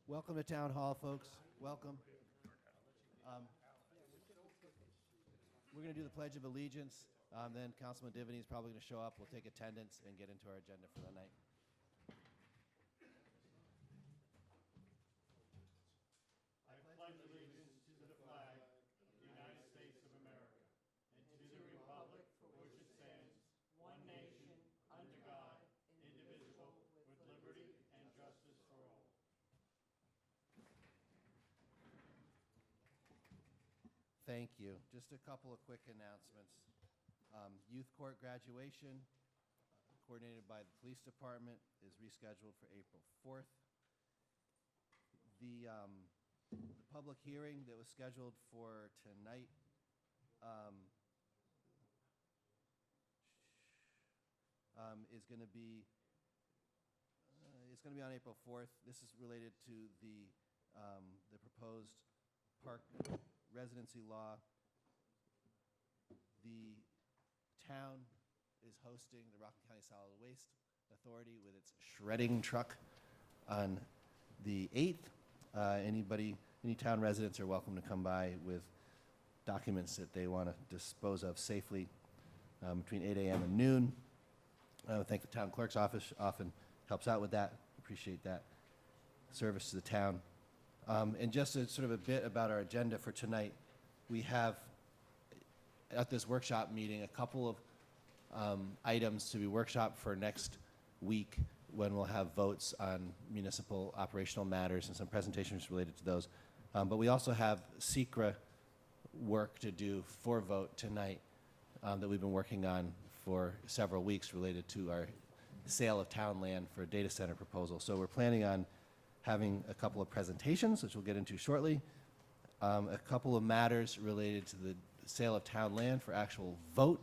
Welcome to Town Hall, folks. Welcome. We're going to do the Pledge of Allegiance. Then Councilman Divany is probably going to show up. We'll take attendance and get into our agenda for the night. I pledge allegiance to the flag of the United States of America and to the republic for which it stands, one nation, under God, indivisible, with liberty and justice for all. Thank you. Just a couple of quick announcements. Youth Court graduation, coordinated by the Police Department, is rescheduled for April 4th. The public hearing that was scheduled for tonight is going to be on April 4th. This is related to the proposed park residency law. The town is hosting the Rockland County Solid Waste Authority with its shredding truck on the 8th. Any town residents are welcome to come by with documents that they want to dispose of safely between 8 a.m. and noon. I thank the town clerk's office, often helps out with that. Appreciate that service to the town. And just a sort of a bit about our agenda for tonight, we have at this workshop meeting a couple of items to be workshopped for next week when we'll have votes on municipal operational matters and some presentations related to those. But we also have SECRA work to do for vote tonight that we've been working on for several weeks related to our sale of town land for a data center proposal. So we're planning on having a couple of presentations, which we'll get into shortly, a couple of matters related to the sale of town land for actual vote,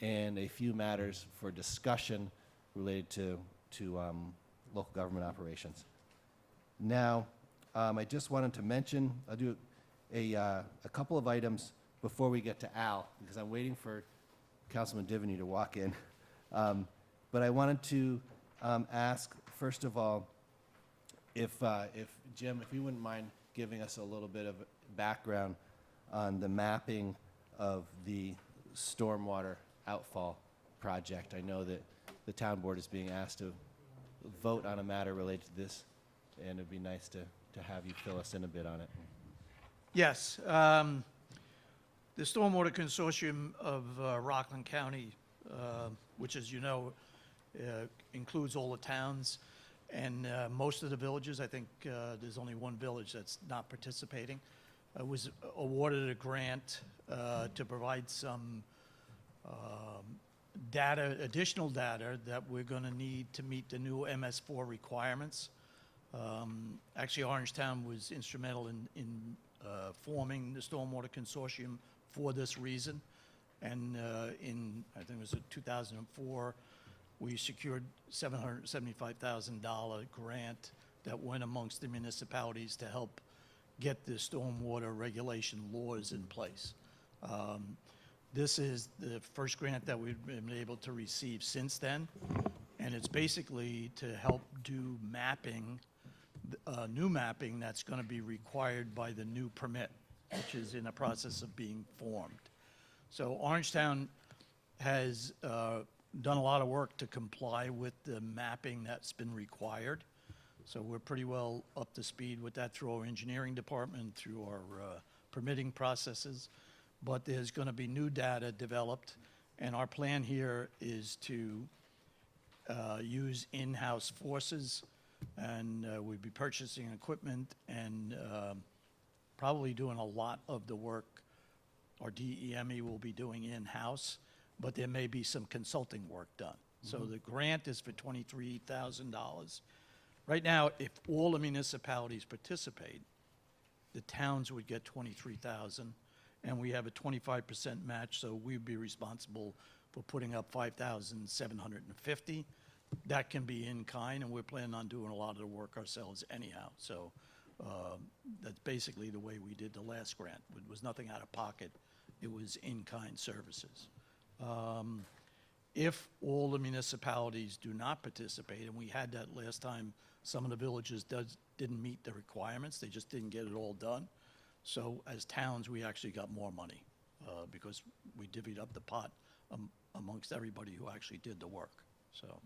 and a few matters for discussion related to local government operations. Now, I just wanted to mention, I'll do a couple of items before we get to Al, because I'm waiting for Councilman Divany to walk in. But I wanted to ask, first of all, if Jim, if you wouldn't mind giving us a little bit of background on the mapping of the stormwater outfall project. I know that the town board is being asked to vote on a matter related to this, and it'd be nice to have you fill us in a bit on it. Yes. The Stormwater Consortium of Rockland County, which, as you know, includes all the towns and most of the villages. I think there's only one village that's not participating. Was awarded a grant to provide some additional data that we're going to need to meet the new MS4 requirements. Actually, Orangetown was instrumental in forming the Stormwater Consortium for this reason. And I think it was in 2004, we secured $775,000 grant that went amongst the municipalities to help get the stormwater regulation laws in place. This is the first grant that we've been able to receive since then, and it's basically to help do mapping, new mapping that's going to be required by the new permit, which is in the process of being formed. So Orangetown has done a lot of work to comply with the mapping that's been required. So we're pretty well up to speed with that through our engineering department, through our permitting processes. But there's going to be new data developed, and our plan here is to use in-house forces, and we'll be purchasing equipment and probably doing a lot of the work our DEME will be doing in-house, but there may be some consulting work done. Mm-hmm. So the grant is for $23,000. Right now, if all the municipalities participate, the towns would get $23,000, and we have a 25% match, so we'd be responsible for putting up $5,750. That can be in kind, and we're planning on doing a lot of the work ourselves anyhow. So that's basically the way we did the last grant. It was nothing out of pocket. It was in-kind services. If all the municipalities do not participate, and we had that last time, some of the villages didn't meet the requirements, they just didn't get it all done. So as towns, we actually got more money, because we divvied up the pot amongst everybody who actually did the work. So,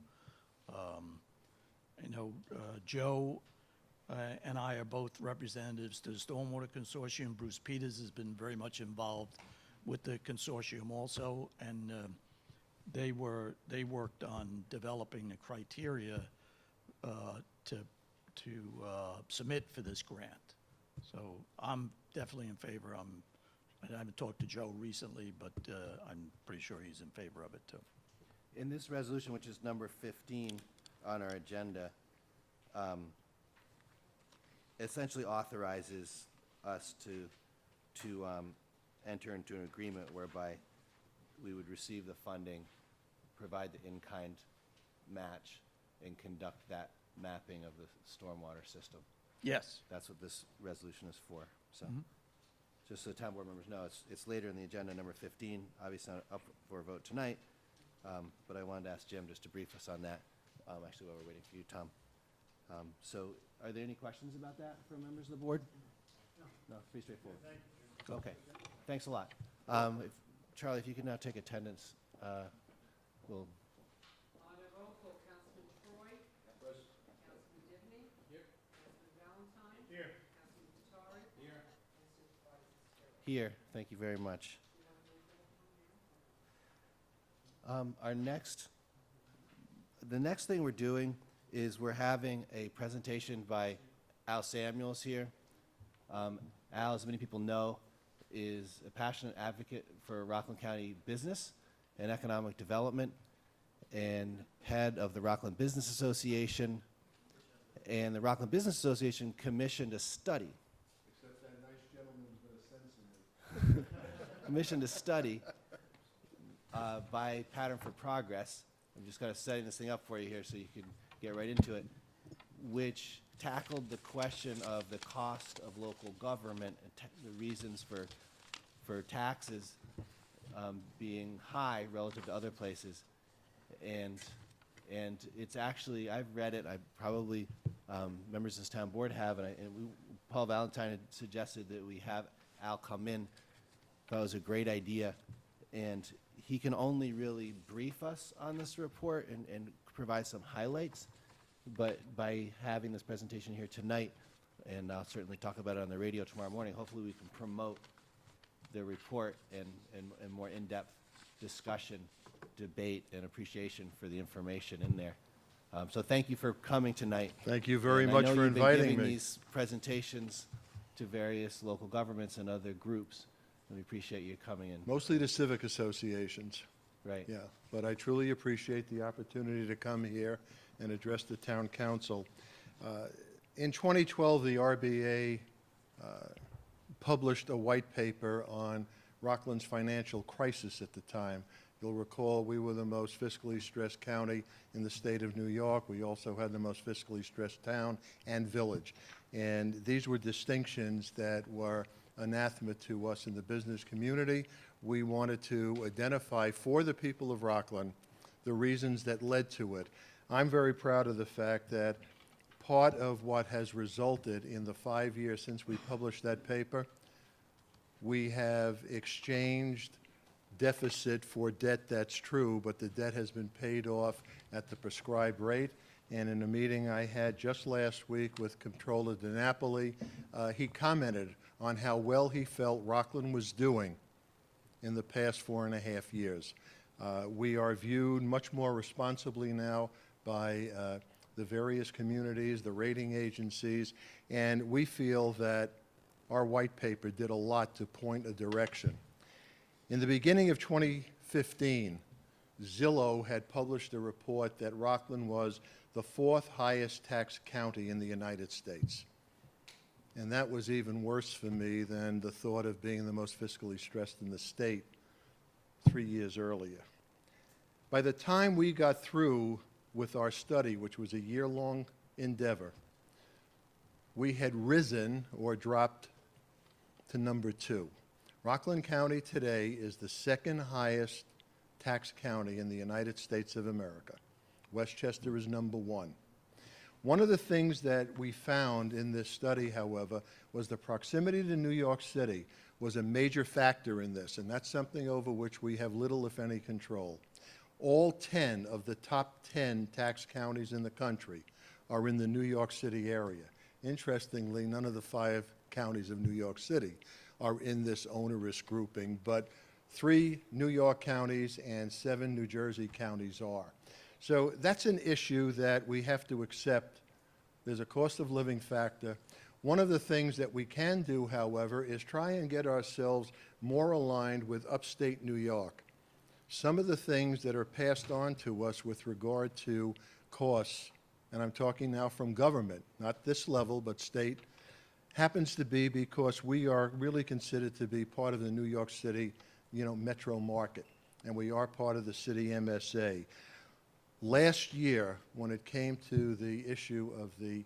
Joe and I are both representatives to the Stormwater Consortium. Bruce Peters has been very much involved with the consortium also, and they worked on developing the criteria to submit for this grant. So I'm definitely in favor. I haven't talked to Joe recently, but I'm pretty sure he's in favor of it too. In this resolution, which is number 15 on our agenda, essentially authorizes us to enter into an agreement whereby we would receive the funding, provide the in-kind match, and conduct that mapping of the stormwater system. Yes. That's what this resolution is for. So, just so the town board members know, it's later in the agenda, number 15, obviously not up for a vote tonight, but I wanted to ask Jim just to brief us on that, actually while we're waiting for you, Tom. So, are there any questions about that from members of the board? No, pretty straightforward. Okay, thanks a lot. Charlie, if you can now take attendance, we'll. On a roll call, Councilman Troy. Councilman Dibny. Here. Councilman Valentine. Here. Councilman Vittori. Here. And Supervisor Sterling. Here, thank you very much. The next thing we're doing is we're having a presentation by Al Samuels here. Al, as many people know, is a passionate advocate for Rockland County business and economic development, and head of the Rockland Business Association. And the Rockland Business Association commissioned a study. Except that nice gentleman's gonna send some. Commissioned a study by Pattern for Progress. I'm just kind of setting this thing up for you here so you can get right into it, which tackled the question of the cost of local government and the reasons for taxes being high relative to other places. And it's actually, I've read it, I probably, members of this town board have, Paul Valentine had suggested that we have Al come in. Thought it was a great idea, and he can only really brief us on this report and provide some highlights. But by having this presentation here tonight, and I'll certainly talk about it on the radio tomorrow morning, hopefully we can promote the report and more in-depth discussion, debate, and appreciation for the information in there. So thank you for coming tonight. Thank you very And much I know for you've been inviting giving me. these presentations to various local governments and other groups, and we appreciate you coming in. Mostly to civic associations, Right. yeah. But I truly appreciate the opportunity to come here and address the town council. In 2012, the RBA published a white paper on Rockland's financial crisis at the time. You'll recall we were the most fiscally stressed county in the state of New York. We also had the most fiscally stressed town and village. And these were distinctions that were anathema to us in the business community. We wanted to identify for the people of Rockland the reasons that led to it. I'm very proud of the fact that part of what has resulted in the 5 years since we published that paper, we have exchanged deficit for debt, that's true, but the debt has been paid off at the prescribed rate. And in a meeting I had just last week with Comptroller DiNapoli, he commented on how well he felt Rockland was doing in the past 4.5 years. We are viewed much more responsibly now by the various communities, the rating agencies, and we feel that our white paper did a lot to point a direction. In the beginning of 2015, Zillow had published a report that Rockland was the 4th highest taxed county in the United States. And that was even worse for me than the thought of being the most fiscally stressed in the state 3 years earlier. By the time we got through with our study, which was a year-long endeavor, we had risen or dropped to number 2. Rockland County today is the 2nd highest tax county in the United States of America. Westchester is number one. One of the things that we found in this study, however, was the proximity to New York City was a major factor in this, and that's something over which we have little, if any, control. All 10 of the top 10 tax counties in the country are in the New York City area. Interestingly, none of the 5 counties of New York City are in this onerous grouping, but 3 New York counties and 7 New Jersey counties are. So that's an issue that we have to accept. There's a cost of living factor. One of the things that we can do, however, is try and get ourselves more aligned with upstate New York. Some of the things that are passed on to us with regard to costs, and I'm talking now from government, not this level, but state, happens to be because we are really considered to be part of the New York City, metro market, and we are part of the city MSA. Last year, when it came to the issue of the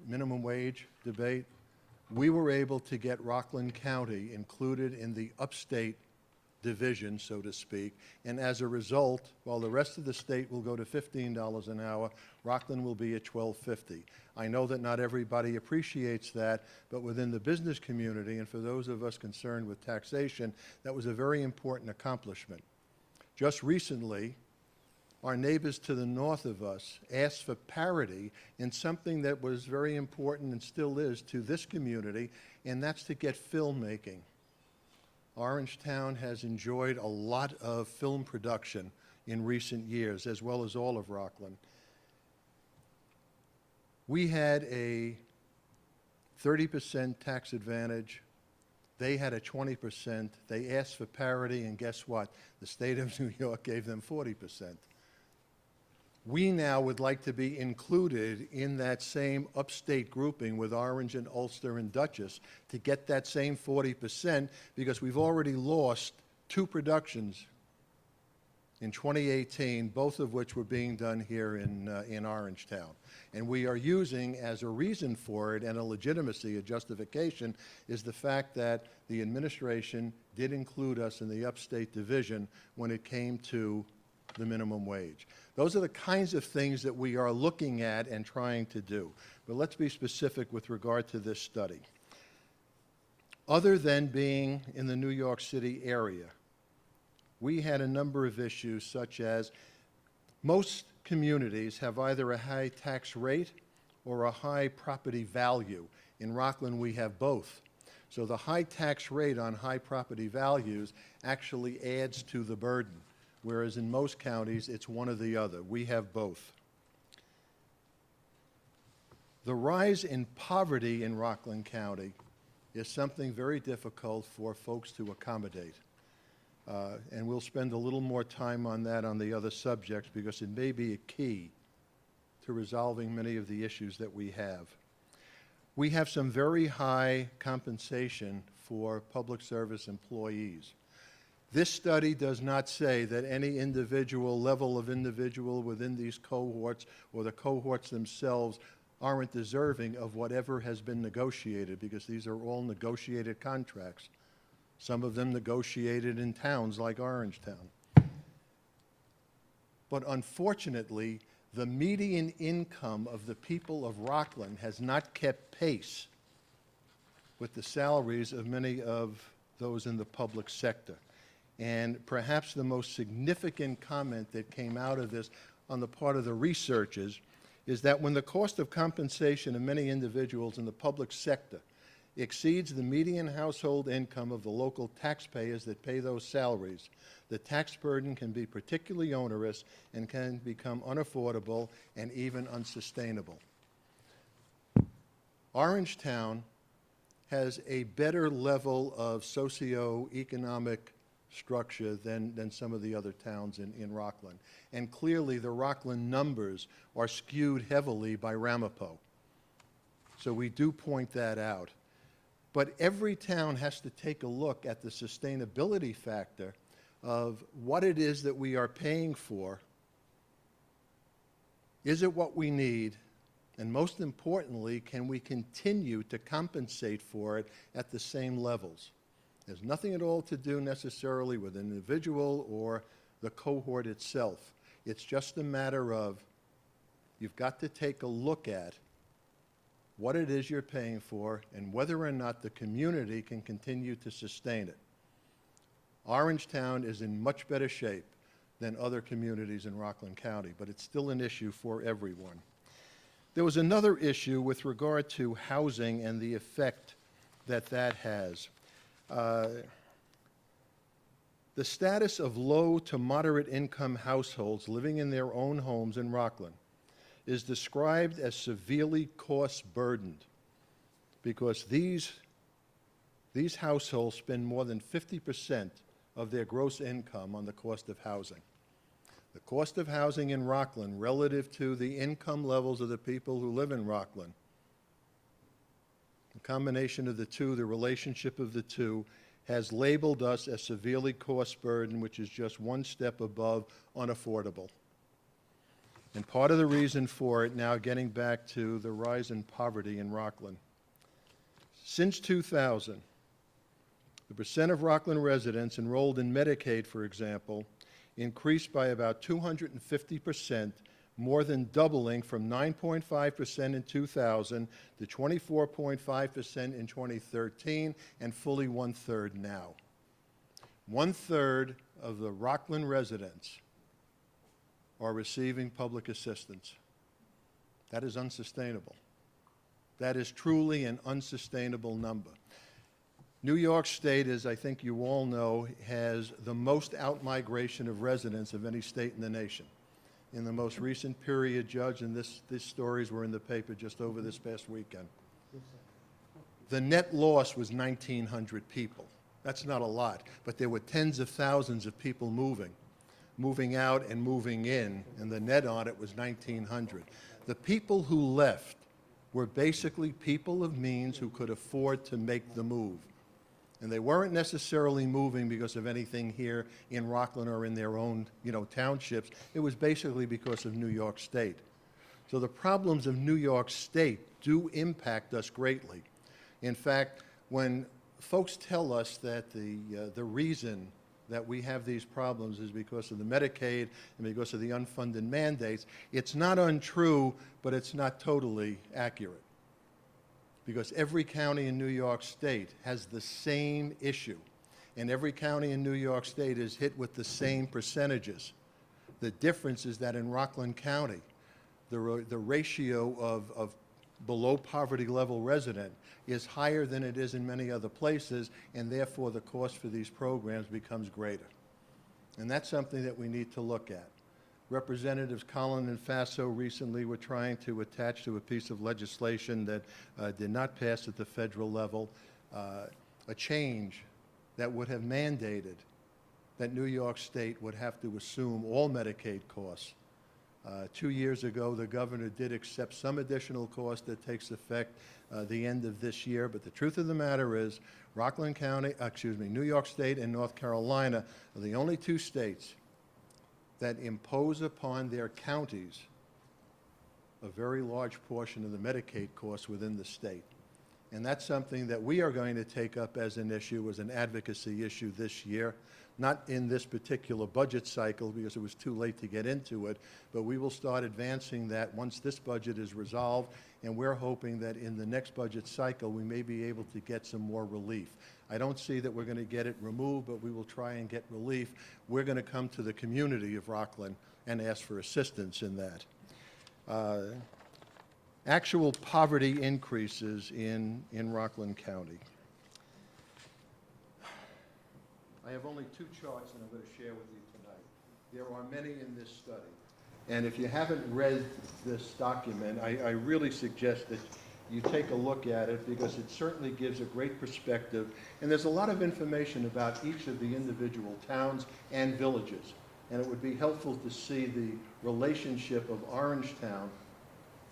minimum wage debate, we were able to get Rockland County included in the upstate division, so to speak, and as a result, while the rest of the state will go to $15 an hour, Rockland will be at $12.50. I know that not everybody appreciates that, but within the business community, and for those of us concerned with taxation, that was a very important accomplishment. Just recently, our neighbors to the north of us asked for parity in something that was very important and still is to this community, and that's to get filmmaking. Orangetown has enjoyed a lot of film production in recent years, as well as all of Rockland. We had a 30% tax advantage. They had a 20%. They asked for parity, and guess what? The state of New York gave them 40%. We now would like to be included in that same upstate grouping with Orange and Ulster and Dutchess to get that same 40% because we've already lost 2 productions in 2018, both of which were being done here in Orangetown. And we are using as a reason for it and a legitimacy, a justification, is the fact that the administration did include us in the upstate division when it came to the minimum wage. Those are the kinds of things that we are looking at and trying to do. But let's be specific with regard to this study. Other than being in the New York City area, we had a number of issues such as most communities have either a high tax rate or a high property value. In Rockland, we have both. So the high tax rate on high property values actually adds to the burden, whereas in most counties, it's one or the other. We have both. The rise in poverty in Rockland County is something very difficult for folks to accommodate. And we'll spend a little more time on that on the other subjects because it may be a key to resolving many of the issues that we have. We have some very high compensation for public service employees. This study does not say that any individual level of individual within these cohorts or the cohorts themselves aren't deserving of whatever has been negotiated, because these are all negotiated contracts. Some of them negotiated in towns like Orangetown. But unfortunately, the median income of the people of Rockland has not kept pace with the salaries of many of those in the public sector. And perhaps the most significant comment that came out of this on the part of the researchers is that when the cost of compensation of many individuals in the public sector exceeds the median household income of the local taxpayers that pay those salaries, the tax burden can be particularly onerous and can become unaffordable and even unsustainable. Orangetown has a better level of socioeconomic structure than some of the other towns in Rockland. And clearly the Rockland numbers are skewed heavily by Ramapo. So we do point that out. But every town has to take a look at the sustainability factor of what it is that we are paying for. Is it what we need? And most importantly, can we continue to compensate for it at the same levels? There's nothing at all to do necessarily with an individual or the cohort itself. It's just a matter of, you've got to take a look at what it is you're paying for and whether or not the community can continue to sustain it. Orangetown is in much better shape than other communities in Rockland County, but it's still an issue for everyone. There was another issue with regard to housing and the effect that that has. The status of low to moderate income households living in their own homes in Rockland is described as severely cost burdened because these households spend more than 50% of their gross income on the cost of housing. The cost of housing in Rockland relative to the income levels of the people who live in Rockland, the combination of the two, the relationship of the two, has labeled us as severely cost burdened, which is just one step above unaffordable. And part of the reason for it, now getting back to the rise in poverty in Rockland, since 2000, the percent of Rockland residents enrolled in Medicaid, for example, increased by about 250%, more than doubling from 9.5% in 2000 to 24.5% in 2013, and fully one-third now. One-third of the Rockland residents are receiving public assistance. That is unsustainable. That is truly an unsustainable number. New York State, as I think you all know, has the most outmigration of residents of any state in the nation. In the most recent period, Judge, and these stories were in the paper just over this past weekend, the net loss was 1,900 people. That's not a lot, but there were tens of thousands of people moving out and moving in, and the net on it was 1,900. The people who left were basically people of means who could afford to make the move. And they weren't necessarily moving because of anything here in Rockland or in their own, townships. It was basically because of New York State. So the problems of New York State do impact us greatly. In fact, when folks tell us that the reason that we have these problems is because of the Medicaid and because of the unfunded mandates, it's not untrue, but it's not totally accurate. Because every county in New York State has the same issue, and every county in New York State is hit with the same percentages. The difference is that in Rockland County, the ratio of below poverty level resident is higher than it is in many other places, and therefore the cost for these programs becomes greater. And that's something that we need to look at. Representatives Collin and Faso recently were trying to attach to a piece of legislation that did not pass at the federal level a change that would have mandated that New York State would have to assume all Medicaid costs. 2 years ago, the governor did accept some additional cost that takes effect the end of this year, but the truth of the matter is New York State and North Carolina are the only two states that impose upon their counties a very large portion of the Medicaid costs within the state. And that's something that we are going to take up as an issue, as an advocacy issue this year, not in this particular budget cycle because it was too late to get into it, but we will start advancing that once this budget is resolved, and we're hoping that in the next budget cycle we may be able to get some more relief. I don't see that we're going to get it removed, but we will try and get relief. We're going to come to the community of Rockland and ask for assistance in that. Actual poverty increases in Rockland County. I have only two charts that I'm going to share with you tonight. There are many in this study. And if you haven't read this document, I really suggest that you take a look at it because it certainly gives a great perspective. And there's a lot of information about each of the individual towns and villages. And it would be helpful to see the relationship of Orangetown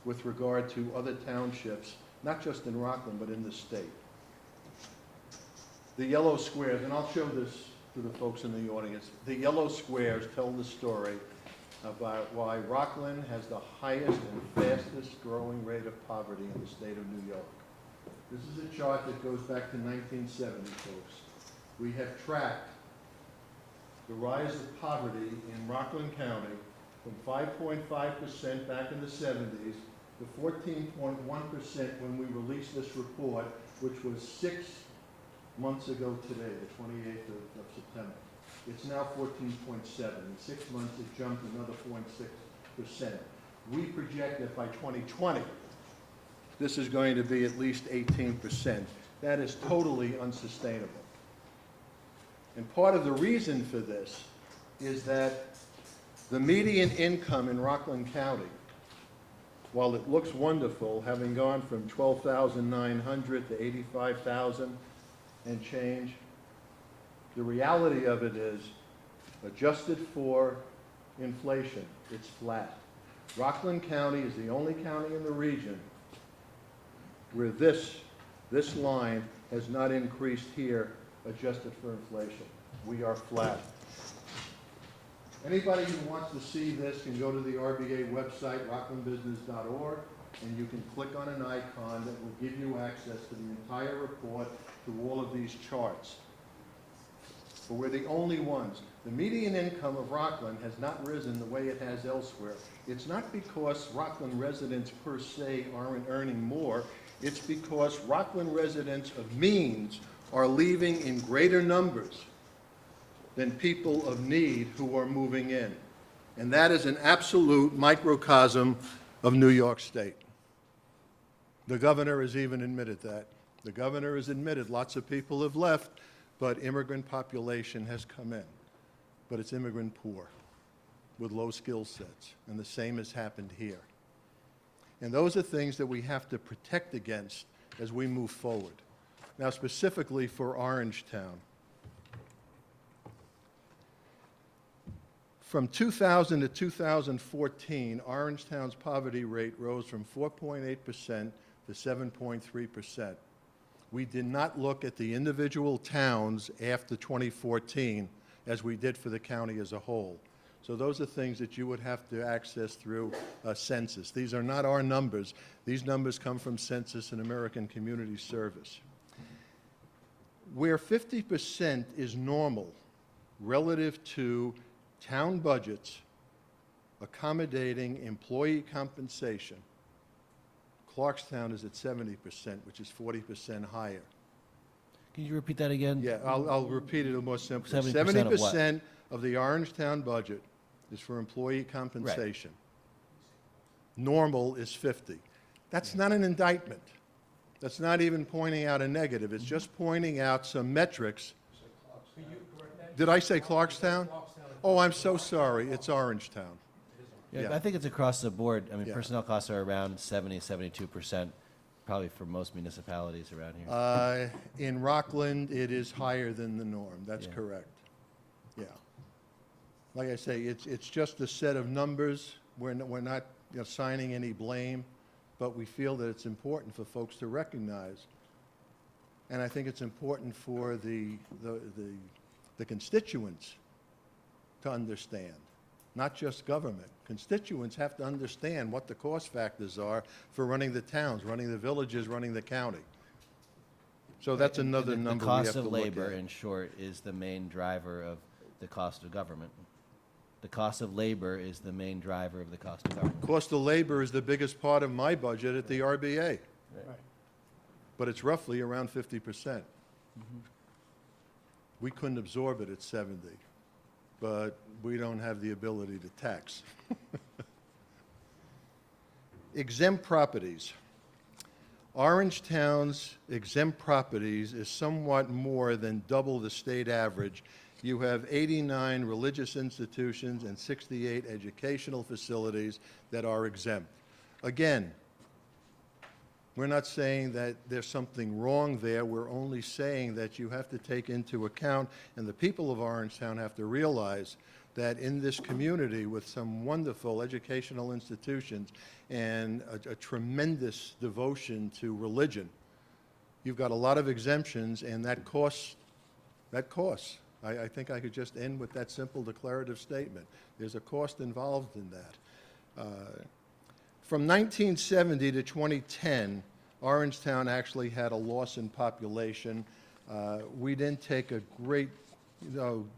with regard to other townships, not just in Rockland, but in the state. The yellow squares, and I'll show this to the folks in the audience, the yellow squares tell the story about why Rockland has the highest and fastest growing rate of poverty in the state of New York. This is a chart that goes back to 1970, folks. We have tracked the rise of poverty in Rockland County from 5.5% back in the 70s to 14.1% when we released this report, which was 6 months ago today, the 28th of September. It's now 14.7. In 6 months, it jumped another 0.6%. We project that by 2020, this is going to be at least 18%. That is totally unsustainable. And part of the reason for this is that the median income in Rockland County, while it looks wonderful, having gone from 12,900 to 85,000 and change, the reality of it is, adjusted for inflation, it's flat. Rockland County is the only county in the region where this line has not increased here, adjusted for inflation. We are flat. Anybody who wants to see this can go to the RBA website, rocklandbusiness.org, and you can click on an icon that will give you access to the entire report, to all of these charts. But we're the only ones. The median income of Rockland has not risen the way it has elsewhere. It's not because Rockland residents per se aren't earning more. It's because Rockland residents of means are leaving in greater numbers than people of need who are moving in. And that is an absolute microcosm of New York State. The governor has even admitted that. The governor has admitted lots of people have left, but immigrant population has come in. But it's immigrant poor with low skill sets, and the same has happened here. And those are things that we have to protect against as we move forward. Now, specifically for Orangetown. From 2000 to 2014, Orangetown's poverty rate rose from 4.8% to 7.3%. We did not look at the individual towns after 2014 as we did for the county as a whole. So those are things that you would have to access through a census. These are not our numbers. These numbers come from Census and American Community Service. Where 50% is normal relative to town budgets accommodating employee compensation, Clarkstown is at 70%, which is 40% higher. Can you repeat that again? Yeah, I'll repeat it more simply. 70% of what? 70% of the Orangetown budget is for employee compensation. Normal is 50. That's not an indictment. That's not even pointing out a negative. It's just pointing out some metrics. Did I say Clarkstown? Oh, I'm so sorry. It's Orangetown. Yeah, Yeah. I think it's across the board. I mean, Yeah. personnel costs are around 72%, probably for most municipalities around here. In Rockland, it is higher than the norm. That's Yeah. correct. Yeah. Like I say, it's just a set of numbers. We're not assigning any blame, but we feel that it's important for folks to recognize. And I think it's important for the constituents to understand, not just government. Constituents have to understand what the cost factors are for running the towns, running the villages, running the county. So that's another number we have to The cost of look labor, at. in short, is the main driver of the cost of government. The cost of labor is the main driver of the cost of government. Cost of labor is the biggest part of my budget at the RBA, but it's roughly around 50%. We couldn't absorb it at 70, but we don't have the ability to tax. Exempt properties. Orangetown's exempt properties is somewhat more than double the state average. You have 89 religious institutions and 68 educational facilities that are exempt. Again, we're not saying that there's something wrong there. We're only saying that you have to take into account, and the people of Orangetown have to realize that in this community with some wonderful educational institutions and a tremendous devotion to religion, you've got a lot of exemptions, and that costs. I think I could just end with that simple declarative statement. There's a cost involved in that. From 1970 to 2010, Orangetown actually had a loss in population. We didn't take a great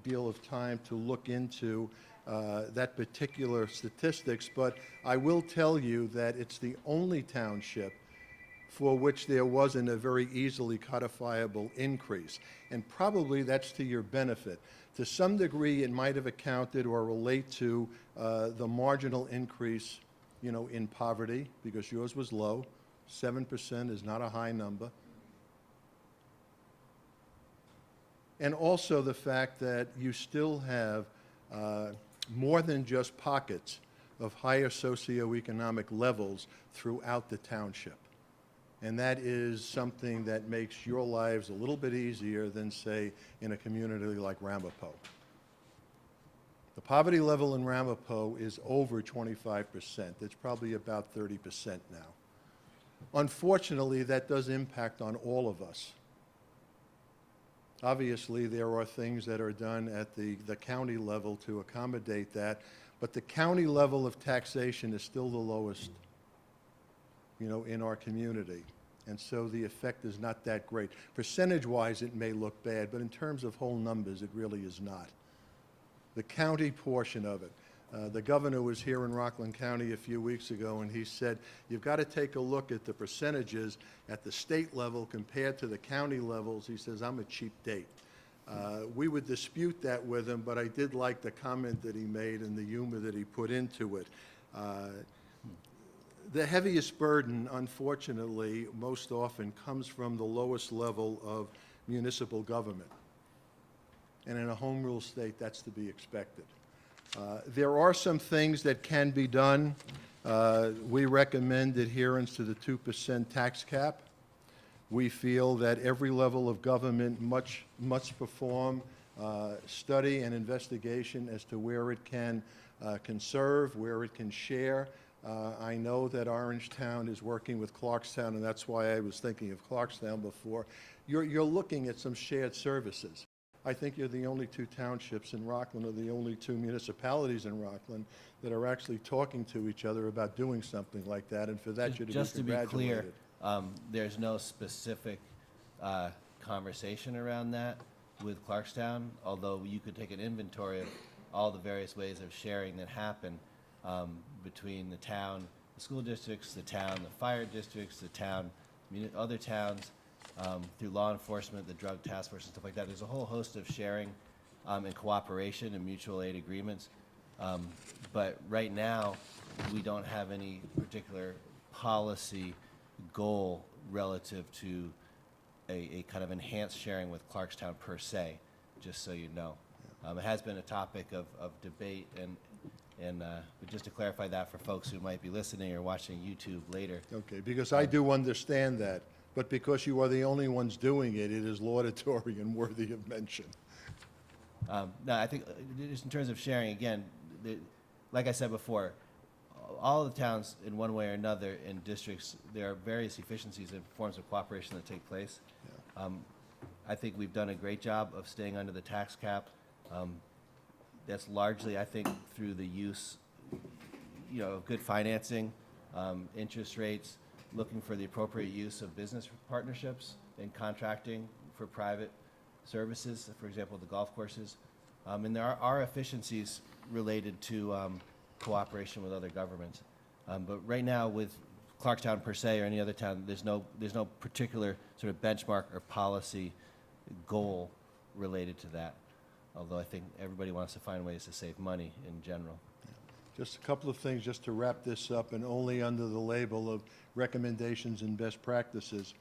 deal of time to look into that particular statistics, but I will tell you that it's the only township for which there wasn't a very easily codifiable increase. And probably that's to your benefit. To some degree, it might have accounted or relate to the marginal increase, in poverty, because yours was low. 7% is not a high number. And also the fact that you still have more than just pockets of higher socioeconomic levels throughout the township. And that is something that makes your lives a little bit easier than, say, in a community like Ramapo. The poverty level in Ramapo is over 25%. It's probably about 30% now. Unfortunately, that does impact on all of us. Obviously, there are things that are done at the county level to accommodate that, but the county level of taxation is still the lowest, in our community. And so the effect is not that great. Percentage-wise, it may look bad, but in terms of whole numbers, it really is not. The county portion of it. The governor was here in Rockland County a few weeks ago, and he said, you've got to take a look at the percentages at the state level compared to the county levels. He says, I'm a cheap date. We would dispute that with him, but I did like the comment that he made and the humor that he put into it. The heaviest burden, unfortunately, most often comes from the lowest level of municipal government. And in a home rule state, that's to be expected. There are some things that can be done. We recommend adherence to the 2% tax cap. We feel that every level of government must perform study and investigation as to where it can conserve, where it can share. I know that Orangetown is working with Clarkstown, and that's why I was thinking of Clarkstown before. You're looking at some shared services. I think you're the only two townships in Rockland, or the only two municipalities in Rockland, that are actually talking to each other about doing something like that, and for that you're to be Just to be congratulated. clear, there's no specific conversation around that with Clarkstown, although you could take an inventory of all the various ways of sharing that happen between the town, the school districts, the town, the fire districts, the town, other towns, through law enforcement, the drug task force and stuff like that. There's a whole host of sharing and cooperation and mutual aid agreements. But right now, we don't have any particular policy goal relative to a kind of enhanced sharing with Clarkstown per se, just so you know. It has been a topic of debate, but just to clarify that for folks who might be listening or watching YouTube later. Okay, because I do understand that, but because you are the only ones doing it, it is laudatory and worthy of mention. No, I think just in terms of sharing, again, like I said before, all the towns in one way or another in districts, there are various efficiencies and forms of cooperation that take place. Yeah. I think we've done a great job of staying under the tax cap. That's largely, I think, through the use, of good financing, interest rates, looking for the appropriate use of business partnerships and contracting for private services, for example, the golf courses. And there are efficiencies related to cooperation with other governments. But right now, with Clarkstown per se or any other town, there's no particular sort of benchmark or policy goal related to that. Although I think everybody wants to find ways to save money in general. Just a couple of things just to wrap this up, and only under the label of recommendations and best practices.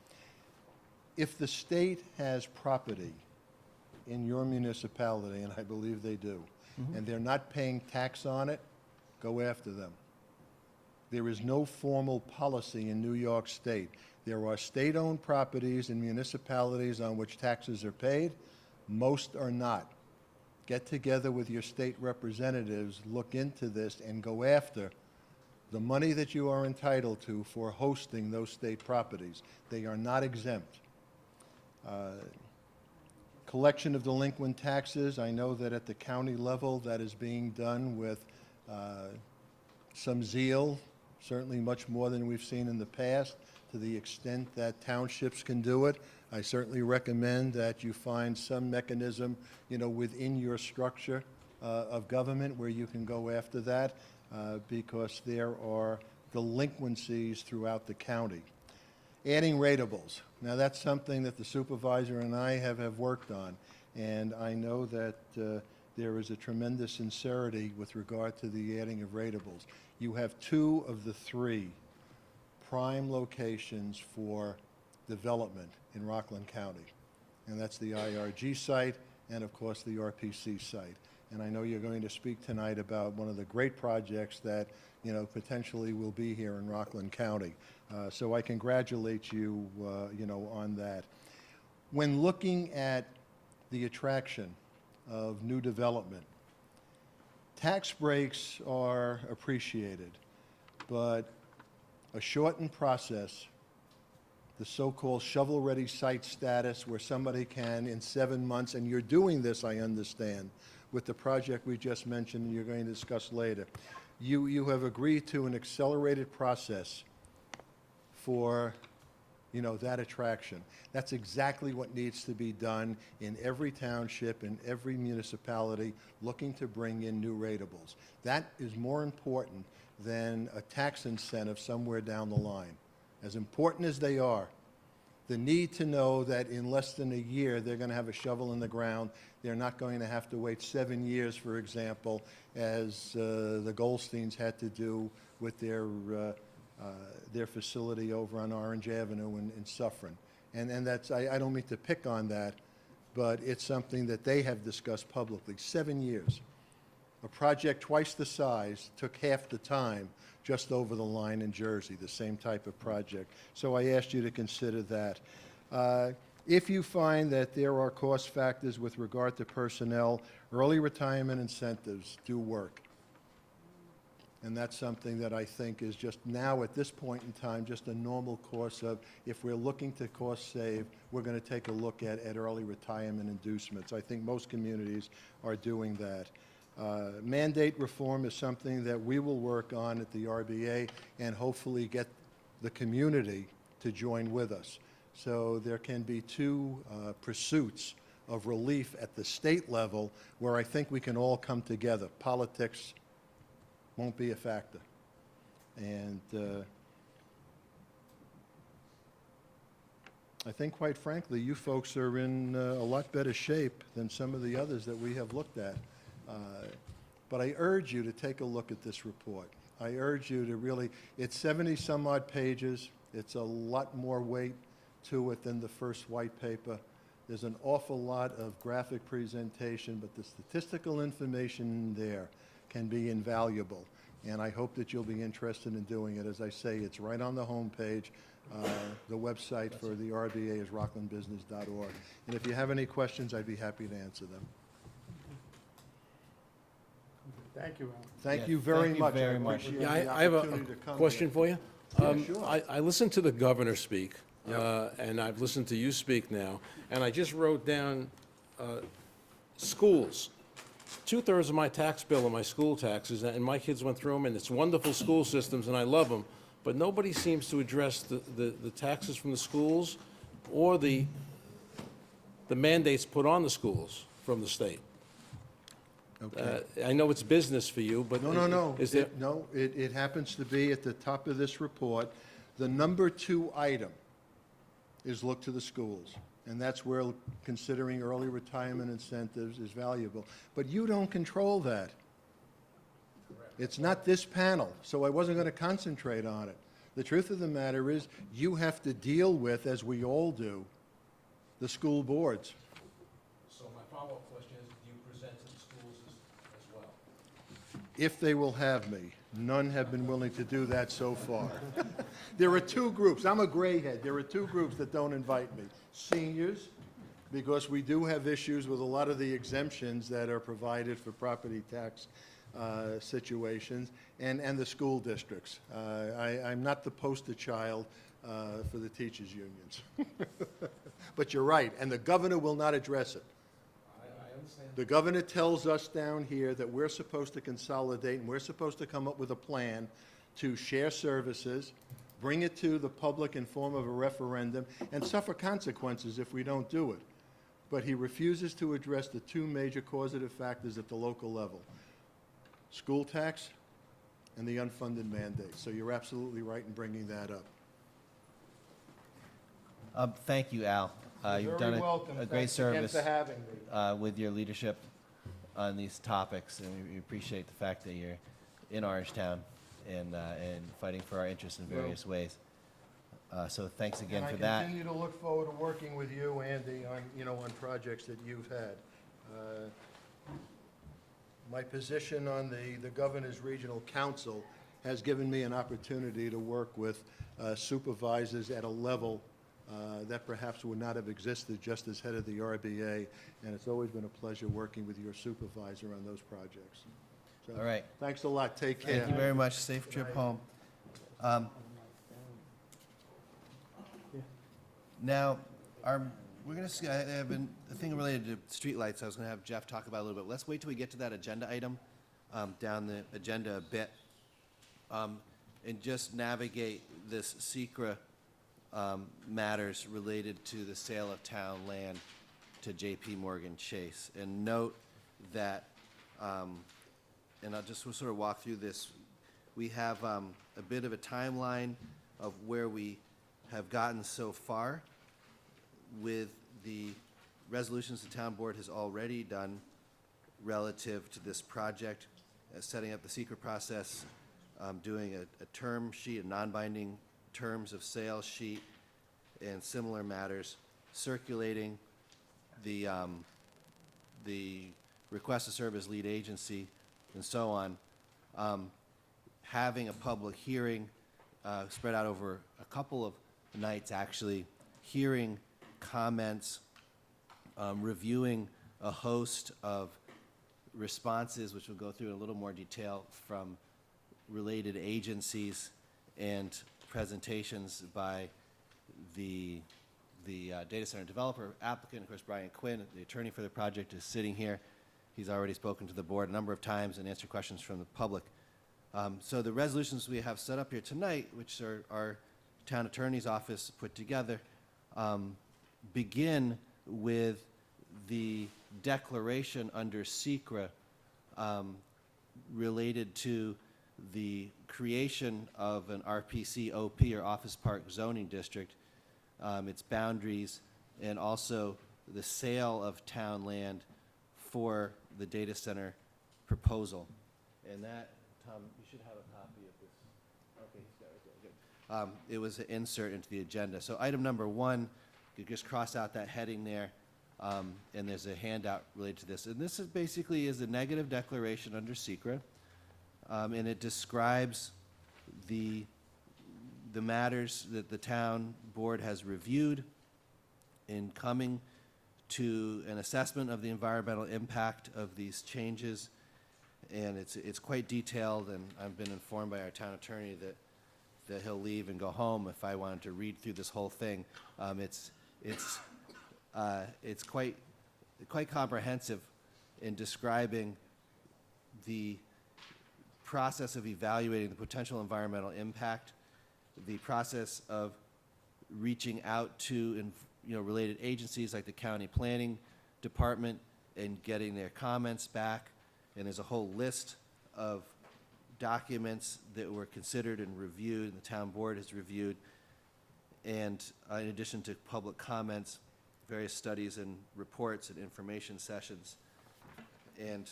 If the state has property in your municipality, and I believe they do, and they're not paying tax on it, go after them. There is no formal policy in New York State. There are state-owned properties in municipalities on which taxes are paid. Most are not. Get together with your state representatives, look into this, and go after the money that you are entitled to for hosting those state properties. They are not exempt. Collection of delinquent taxes, I know that at the county level that is being done with some zeal certainly much more than we've seen in the past. To the extent that townships can do it, I certainly recommend that you find some mechanism, within your structure of government where you can go after that, because there are delinquencies throughout the county. Adding ratables. Now, that's something that the supervisor and I have worked on, and I know that there is a tremendous sincerity with regard to the adding of ratables. You have 2 of the 3 prime locations for development in Rockland County, and that's the IRG site and, of course, the RPC site. And I know you're going to speak tonight about one of the great projects that, potentially will be here in Rockland County. So I congratulate you, on that. When looking at the attraction of new development, tax breaks are appreciated, but a shortened process, the so-called shovel-ready site status where somebody can, in 7 months, and you're doing this, I understand, with the project we just mentioned and you're going to discuss later, you have agreed to an accelerated process for, that attraction. That's exactly what needs to be done in every township, in every municipality looking to bring in new ratables. That is more important than a tax incentive somewhere down the line. As important as they are, the need to know that in less than a year they're going to have a shovel in the ground, they're not going to have to wait 7 years, for example, as the Goldsteins had to do with their facility over on Orange Avenue in Suffern. And that's, I don't mean to pick on that, but it's something that they have discussed publicly. 7 years. A project twice the size took half the time just over the line in Jersey, the same type of project. So I asked you to consider that. If you find that there are cost factors with regard to personnel, early retirement incentives do work. And that's something that I think is just now, at this point in time, just a normal course of, if we're looking to cost save, we're going to take a look at early retirement inducements. I think most communities are doing that. Mandate reform is something that we will work on at the RBA and hopefully get the community to join with us. So there can be 2 pursuits of relief at the state level where I think we can all come together. Politics won't be a factor. And I think, quite frankly, you folks are in a lot better shape than some of the others that we have looked at. But I urge you to take a look at this report. I urge you to really, it's 70-some-odd pages. It's a lot more weight to it than the first white paper. There's an awful lot of graphic presentation, but the statistical information there can be invaluable. And I hope that you'll be interested in doing it. As I say, it's right on the homepage. The website for the RBA is rocklandbusiness.org. And if you have any questions, I'd be happy to answer them. Thank you, Al. Thank Yeah, you very thank you much. very I much. appreciate Yeah, the I have a opportunity to come question here. for you. Yeah, sure. I listened to the governor speak, and I've listened to you speak now, and I just wrote down schools. 2/3 of my tax bill are my school taxes, and my kids went through them, and it's wonderful school systems, and I love them, but nobody seems to address the taxes from the schools or the mandates put on the schools from the state. Okay. I know it's business for you, but No. is there? It happens to be at the top of this report. The number 2 item is look to the schools. And that's where considering early retirement incentives is valuable. But you don't control that. It's not this panel, so I wasn't going to concentrate on it. The truth of the matter is, you have to deal with, as we all do, the school boards. So my follow-up question is, do you present to the schools as well? If they will have me. None have been willing to do that so far. There are 2 groups. I'm a grayhead. There are 2 groups that don't invite me. Seniors, because we do have issues with a lot of the exemptions that are provided for property tax situations, and the school districts. I'm not the poster child for the teachers' unions. But you're right, and the governor will not address it. I understand. The governor tells us down here that we're supposed to consolidate and we're supposed to come up with a plan to share services, bring it to the public in form of a referendum, and suffer consequences if we don't do it. But he refuses to address the two major causative factors at the local level: school tax and the unfunded mandate. So you're absolutely right in bringing that up. Thank you, Al. You've done a great service having me. with your leadership on these topics, and we appreciate the fact that you're in Orangetown and fighting for our interests in various ways. So thanks again for And I that. continue to look forward to working with you, Andy, on projects that you've had. My position on the Governor's Regional Council has given me an opportunity to work with supervisors at a level that perhaps would not have existed just as head of the RBA, and it's always been a pleasure working with your supervisor on those projects. So, All right. thanks a lot. Take care. Thank you very much. Safe trip home. Now, we're going to, I have a thing related to streetlights I was going to have Jeff talk about a little bit. Let's wait till we get to that agenda item, down the agenda a bit, and just navigate this secret matters related to the sale of town land to J.P. Morgan Chase. And note that, and I'll just sort of walk through this, we have a bit of a timeline of where we have gotten so far with the resolutions the town board has already done relative to this project, setting up the secret process, doing a term sheet, a non-binding terms of sale sheet, and similar matters, circulating the request to serve as lead agency, and so on, having a public hearing spread out over a couple of nights, actually, hearing comments, reviewing a host of responses, which we'll go through in a little more detail, from related agencies, and presentations by the data center developer applicant. Of course, Brian Quinn, the attorney for the project, is sitting here. He's already spoken to the board a number of times and answered questions from the public. So the resolutions we have set up here tonight, which are our town attorney's office put together, begin with the declaration under SECRA related to the creation of an RPC OP, or Office Park Zoning District, its boundaries, and also the sale of town land for the data center proposal. And that, Tom, you should have a copy of this. Okay, he's got it right there. Good. It was an insert into the agenda. So item number 1, you just cross out that heading there, and there's a handout related to this. And this is basically a negative declaration under SECRA, and it describes the matters that the town board has reviewed in coming to an assessment of the environmental impact of these changes. And it's quite detailed, and I've been informed by our town attorney that he'll leave and go home if I wanted to read through this whole thing. It's quite comprehensive in describing the process of evaluating the potential environmental impact, the process of reaching out to related agencies like the county planning department and getting their comments back. And there's a whole list of documents that were considered and reviewed, and the town board has reviewed. And in addition to public comments, various studies and reports and information sessions. And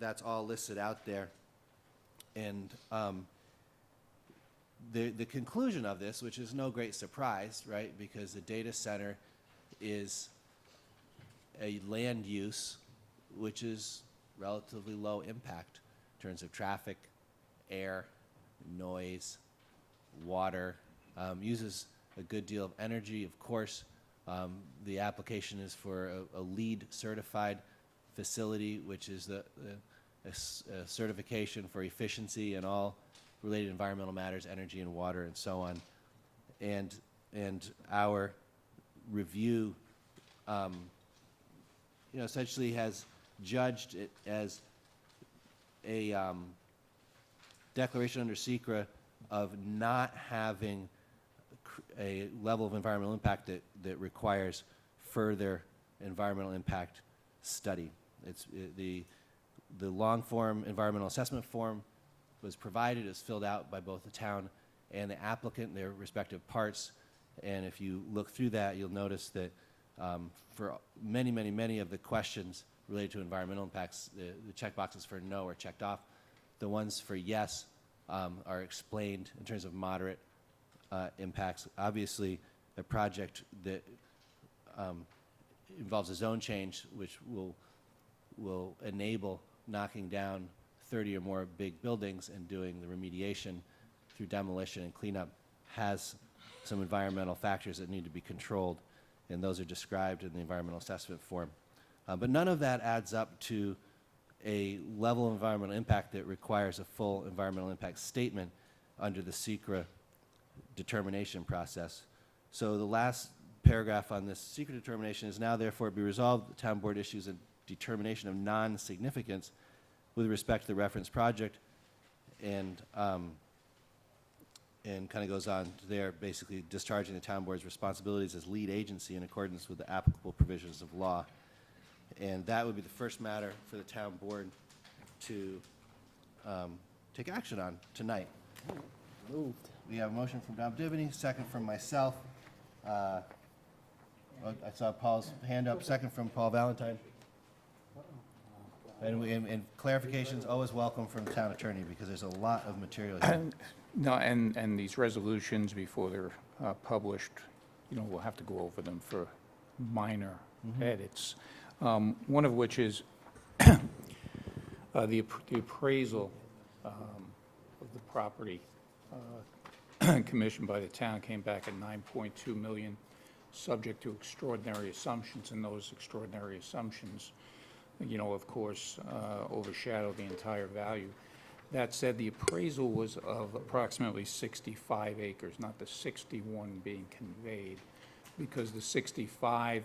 that's all listed out there. And the conclusion of this, which is no great surprise, right, because the data center is a land use which is relatively low impact in terms of traffic, air, noise, water, uses a good deal of energy. Of course, the application is for a LEED certified facility, which is a certification for efficiency and all related environmental matters, energy and water and so on. And our review, essentially has judged it as a declaration under SECRA of not having a level of environmental impact that requires further environmental impact study. The long-form environmental assessment form was provided, is filled out by both the town and the applicant, their respective parts. And if you look through that, you'll notice that for many of the questions related to environmental impacts, the checkboxes for no are checked off. The ones for yes are explained in terms of moderate impacts. Obviously, a project that involves a zone change, which will enable knocking down 30 or more big buildings and doing the remediation through demolition and cleanup, has some environmental factors that need to be controlled, and those are described in the environmental assessment form. But none of that adds up to a level of environmental impact that requires a full environmental impact statement under the SECRA determination process. So the last paragraph on this SECRA determination is, now therefore be resolved, the town board issues a determination of non-significance with respect to the reference project, and kind of goes on to there, basically discharging the town board's responsibilities as lead agency in accordance with the applicable provisions of law. And that would be the first matter for the town board to take action on tonight. Moved. We have a motion from Dom Divany, second from myself. I saw Paul's hand up, second from Paul Valentine. And clarifications always welcome from the town attorney, because there's a lot of material here. No, and these resolutions, before they're published, we'll have to go over them for minor edits. One of which is the appraisal of the property commissioned by the town came back at 9.2 million, subject to extraordinary assumptions, and those extraordinary assumptions, of course, overshadow the entire value. That said, the appraisal was of approximately 65 acres, not the 61 being conveyed, because the 65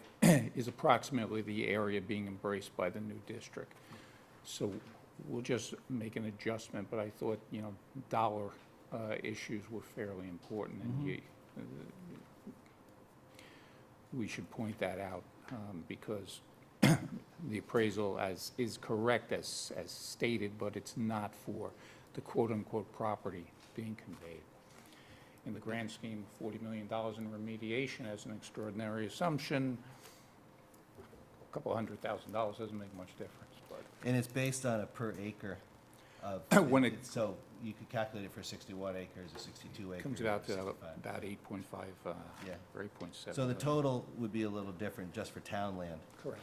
is approximately the area being embraced by the new district. So we'll just make an adjustment, but I thought, dollar issues were fairly important, and we should point that out, because the appraisal is correct as stated, but it's not for the quote-unquote property being conveyed. In the grand scheme, $40 million in remediation as an extraordinary assumption, a couple $100,000 doesn't make much difference, but. And it's based on a per acre of, so you could calculate it for 61 acres or 62 acres. Comes out to 65. about 8.5, Yeah. or 8.7. So the total would be a little different just for town land. Correct.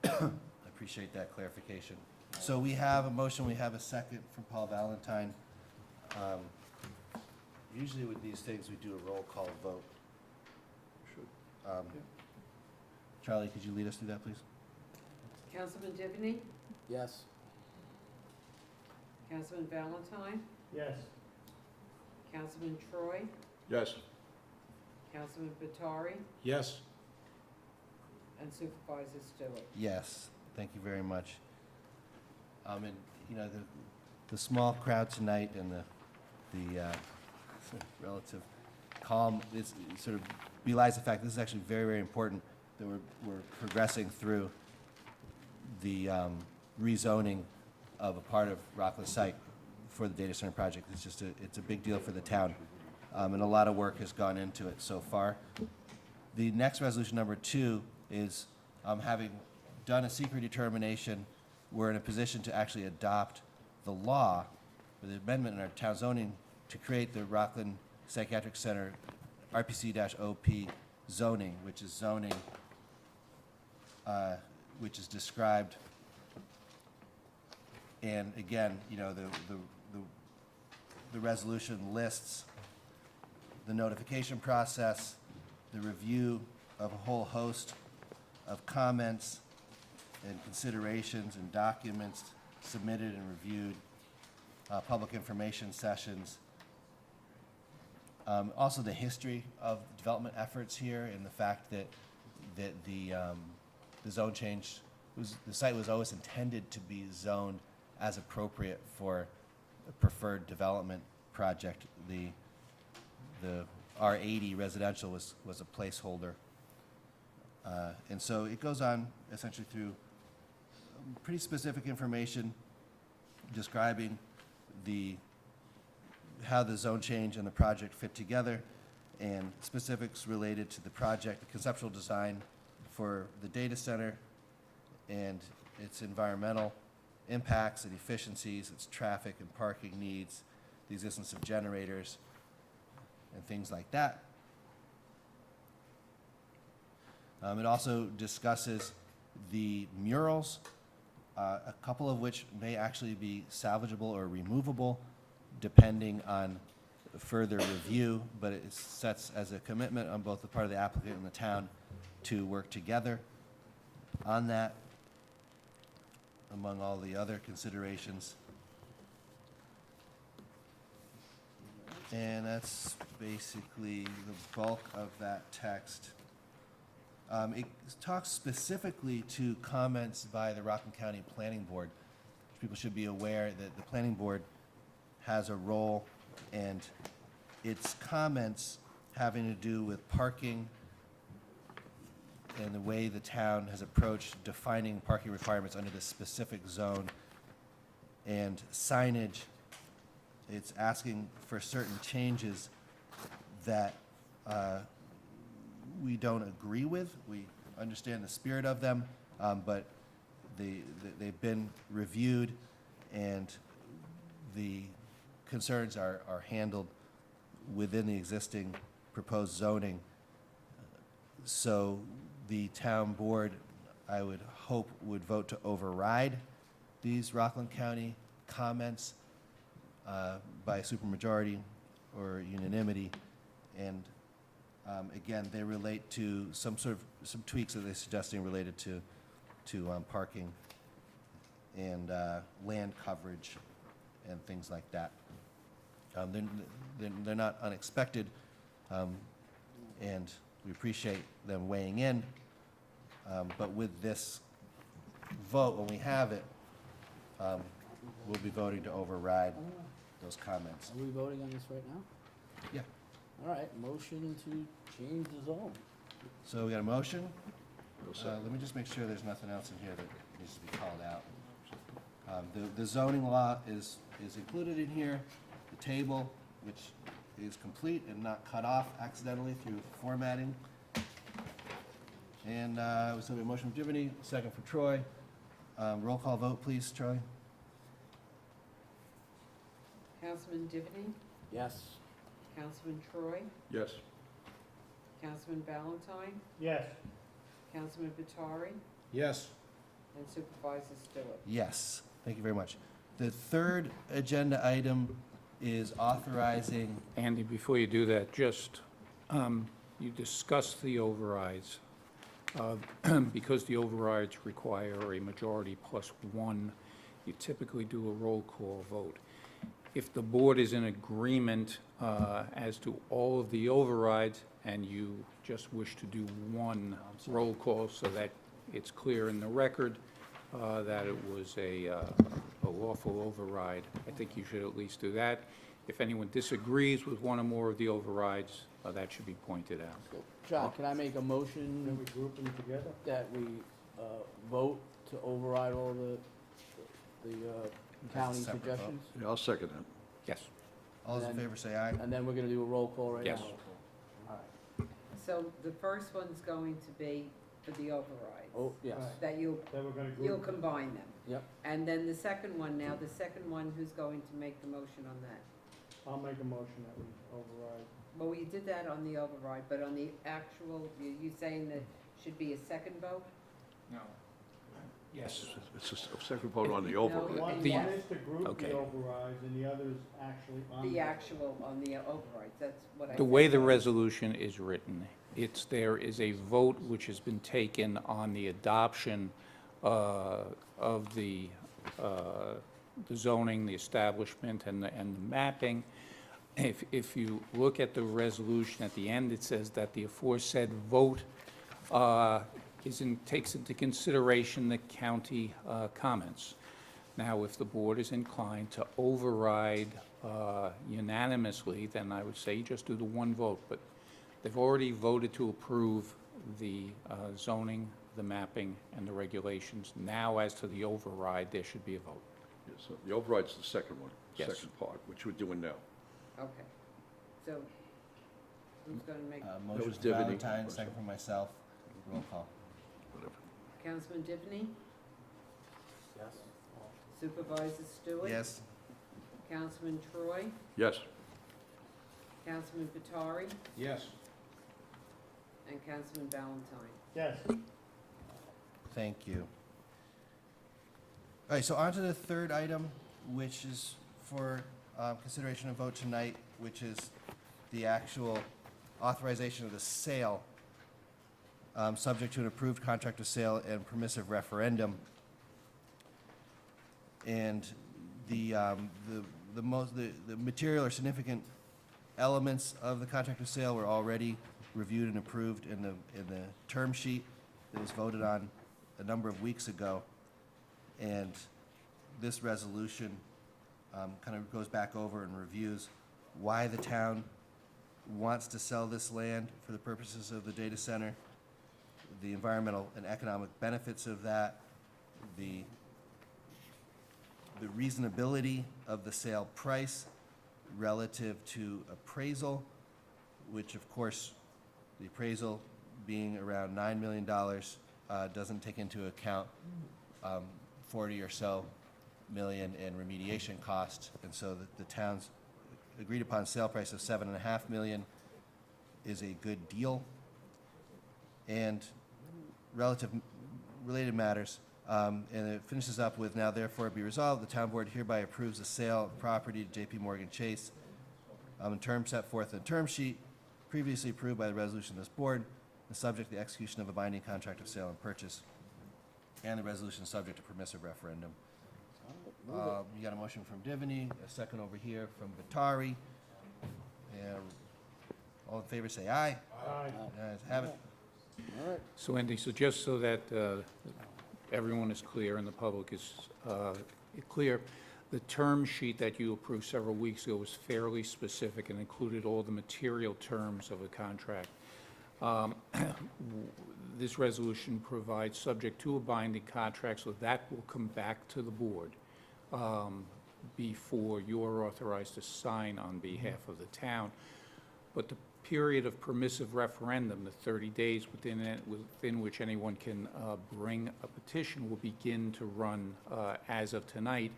I appreciate that clarification. So we have a motion, we have a second from Paul Valentine. Usually with these things, we do a roll call vote. Charlie, could you lead us through that, please? Councilman Divany, Yes. Councilman Valentine, Yes. Councilman Troy, Yes. Councilman Batari, Yes. and Supervisor Stewart. Yes, thank you very much. And, the small crowd tonight and the relative calm, it sort of belies the fact this is actually very, very important that we're progressing through the rezoning of a part of Rockland site for the data center project. It's a big deal for the town, and a lot of work has gone into it so far. The next resolution, number 2, is having done a secret determination, we're in a position to actually adopt the law, or the amendment in our town zoning, to create the Rockland Psychiatric Center RPC-OP zoning, which is zoning, which is described. And again, the resolution lists the notification process, the review of a whole host of comments and considerations and documents submitted and reviewed, public information sessions. Also the history of development efforts here, and the fact that the zone change the site was always intended to be zoned as appropriate for preferred development project. The R80 residential was a placeholder. And so it goes on essentially through pretty specific information describing how the zone change and the project fit together, and specifics related to the project, the conceptual design for the data center and its environmental impacts and efficiencies, its traffic and parking needs, the existence of generators, and things like that. It also discusses the murals, a couple of which may actually be salvageable or removable depending on further review, but it sets as a commitment on both the part of the applicant and the town to work together on that, among all the other considerations. And that's basically the bulk of that text. It talks specifically to comments by the Rockland County Planning Board. People should be aware that the Planning Board has a role, and its comments having to do with parking and the way the town has approached defining parking requirements under this specific zone and signage. It's asking for certain changes that we don't agree with. We understand the spirit of them, but they've been reviewed, and the concerns are handled within the existing proposed zoning. So the town board, I would hope, would vote to override these Rockland County comments by supermajority or unanimity. And again, they relate to some tweaks that they're suggesting related to parking and land coverage and things like that. They're not unexpected, and we appreciate them weighing in. But with this vote, when we have it, we'll be voting to override those comments. Are we voting on this right now? Yeah. All right, motion to change the zone. So we got a motion. Let me just make sure there's nothing else in here that needs to be called out. The zoning law is included in here. The table, which is complete and not cut off accidentally through formatting. And so we have a motion from Jiminy, second for Troy. Roll call vote, please, Troy. Councilman Divney, Yes. Councilman Troy, Yes. Councilman Valentine, Yes. Councilman Batari, Yes. and Supervisor Stewart. Yes, thank you very much. The third agenda item is authorizing, Andy, before you do that, just, you discussed the overrides. Because the overrides require a majority plus one, you typically do a roll call vote. If the board is in agreement as to all of the overrides, and you just wish to do one roll call so that it's clear in the record that it was a lawful override, I think you should at least do that. If anyone disagrees with one or more of the overrides, that should be pointed out. So, John, can I make a Can motion we group them together? that we vote to override all the county separate vote. suggestions? Yeah, I'll second that. Yes. all those in And then- favor say aye. And then we're gonna do a roll call right now? Yes. All right. So the first one's going to be for the overrides. Oh, yes. Right. That you'll Then we're gonna You'll group. combine them. Yep. And then the second one now, the second one, who's going to make the motion on that? I'll make a motion that we override. Well, we did that on the override, but on the actual, you saying that should be a second vote? No. Yes. It's a second vote on the No, override. One The- is to group okay. the overrides and the other is actually on. The actual on the overrides, that's what I said. The way the resolution is written, there is a vote which has been taken on the adoption of the zoning, the establishment, and the mapping. If you look at the resolution at the end, it says that the aforesaid vote takes into consideration the county comments. Now, if the board is inclined to override unanimously, then I would say you just do the one vote. But they've already voted to approve the zoning, the mapping, and the regulations. Now, as to the override, there should be a vote. Yes, so the override's the second one, Yes. second part, which we're doing now. Okay. So, who's gonna make, Motion was for Diviny. Valentine, second for myself. Roll call. Whatever. Councilman Divney? Yes. Supervisor Stewart? Yes? Councilman Troy? Yes. Councilman Vitari? Yes. And Councilman Valentine? Yes. Thank you. All right, so on to the third item, which is for consideration and vote tonight, which is the actual authorization of the sale, subject to an approved contract of sale and permissive referendum. And the material or significant elements of the contract of sale were already reviewed and approved in the term sheet that was voted on a number of weeks ago. And this resolution kind of goes back over and reviews why the town wants to sell this land for the purposes of the data center, the environmental and economic benefits of that, the reasonability of the sale price relative to appraisal, which of course, the appraisal being around $9 million, doesn't take into account 40 or so million in remediation costs. And so the town's agreed upon sale price of $7.5 million is a good deal. And related matters, and it finishes up with, now therefore be resolved, the town board hereby approves the sale of property to J.P. Morgan Chase in terms set forth in the term sheet, previously approved by the resolution of this board, and subject to the execution of a binding contract of sale and purchase, and the resolution is subject to permissive referendum. You got a motion from Divany, a second over here from Vitari. And all in favor say aye. Aye. Ayes have it. All right. So Andy, so just so that everyone is clear and the public is clear, the term sheet that you approved several weeks ago was fairly specific and included all the material terms of the contract. This resolution provides subject to a binding contract, so that will come back to the board before you're authorized to sign on behalf of the town. But the period of permissive referendum, the 30 days within which anyone can bring a petition, will begin to run as of tonight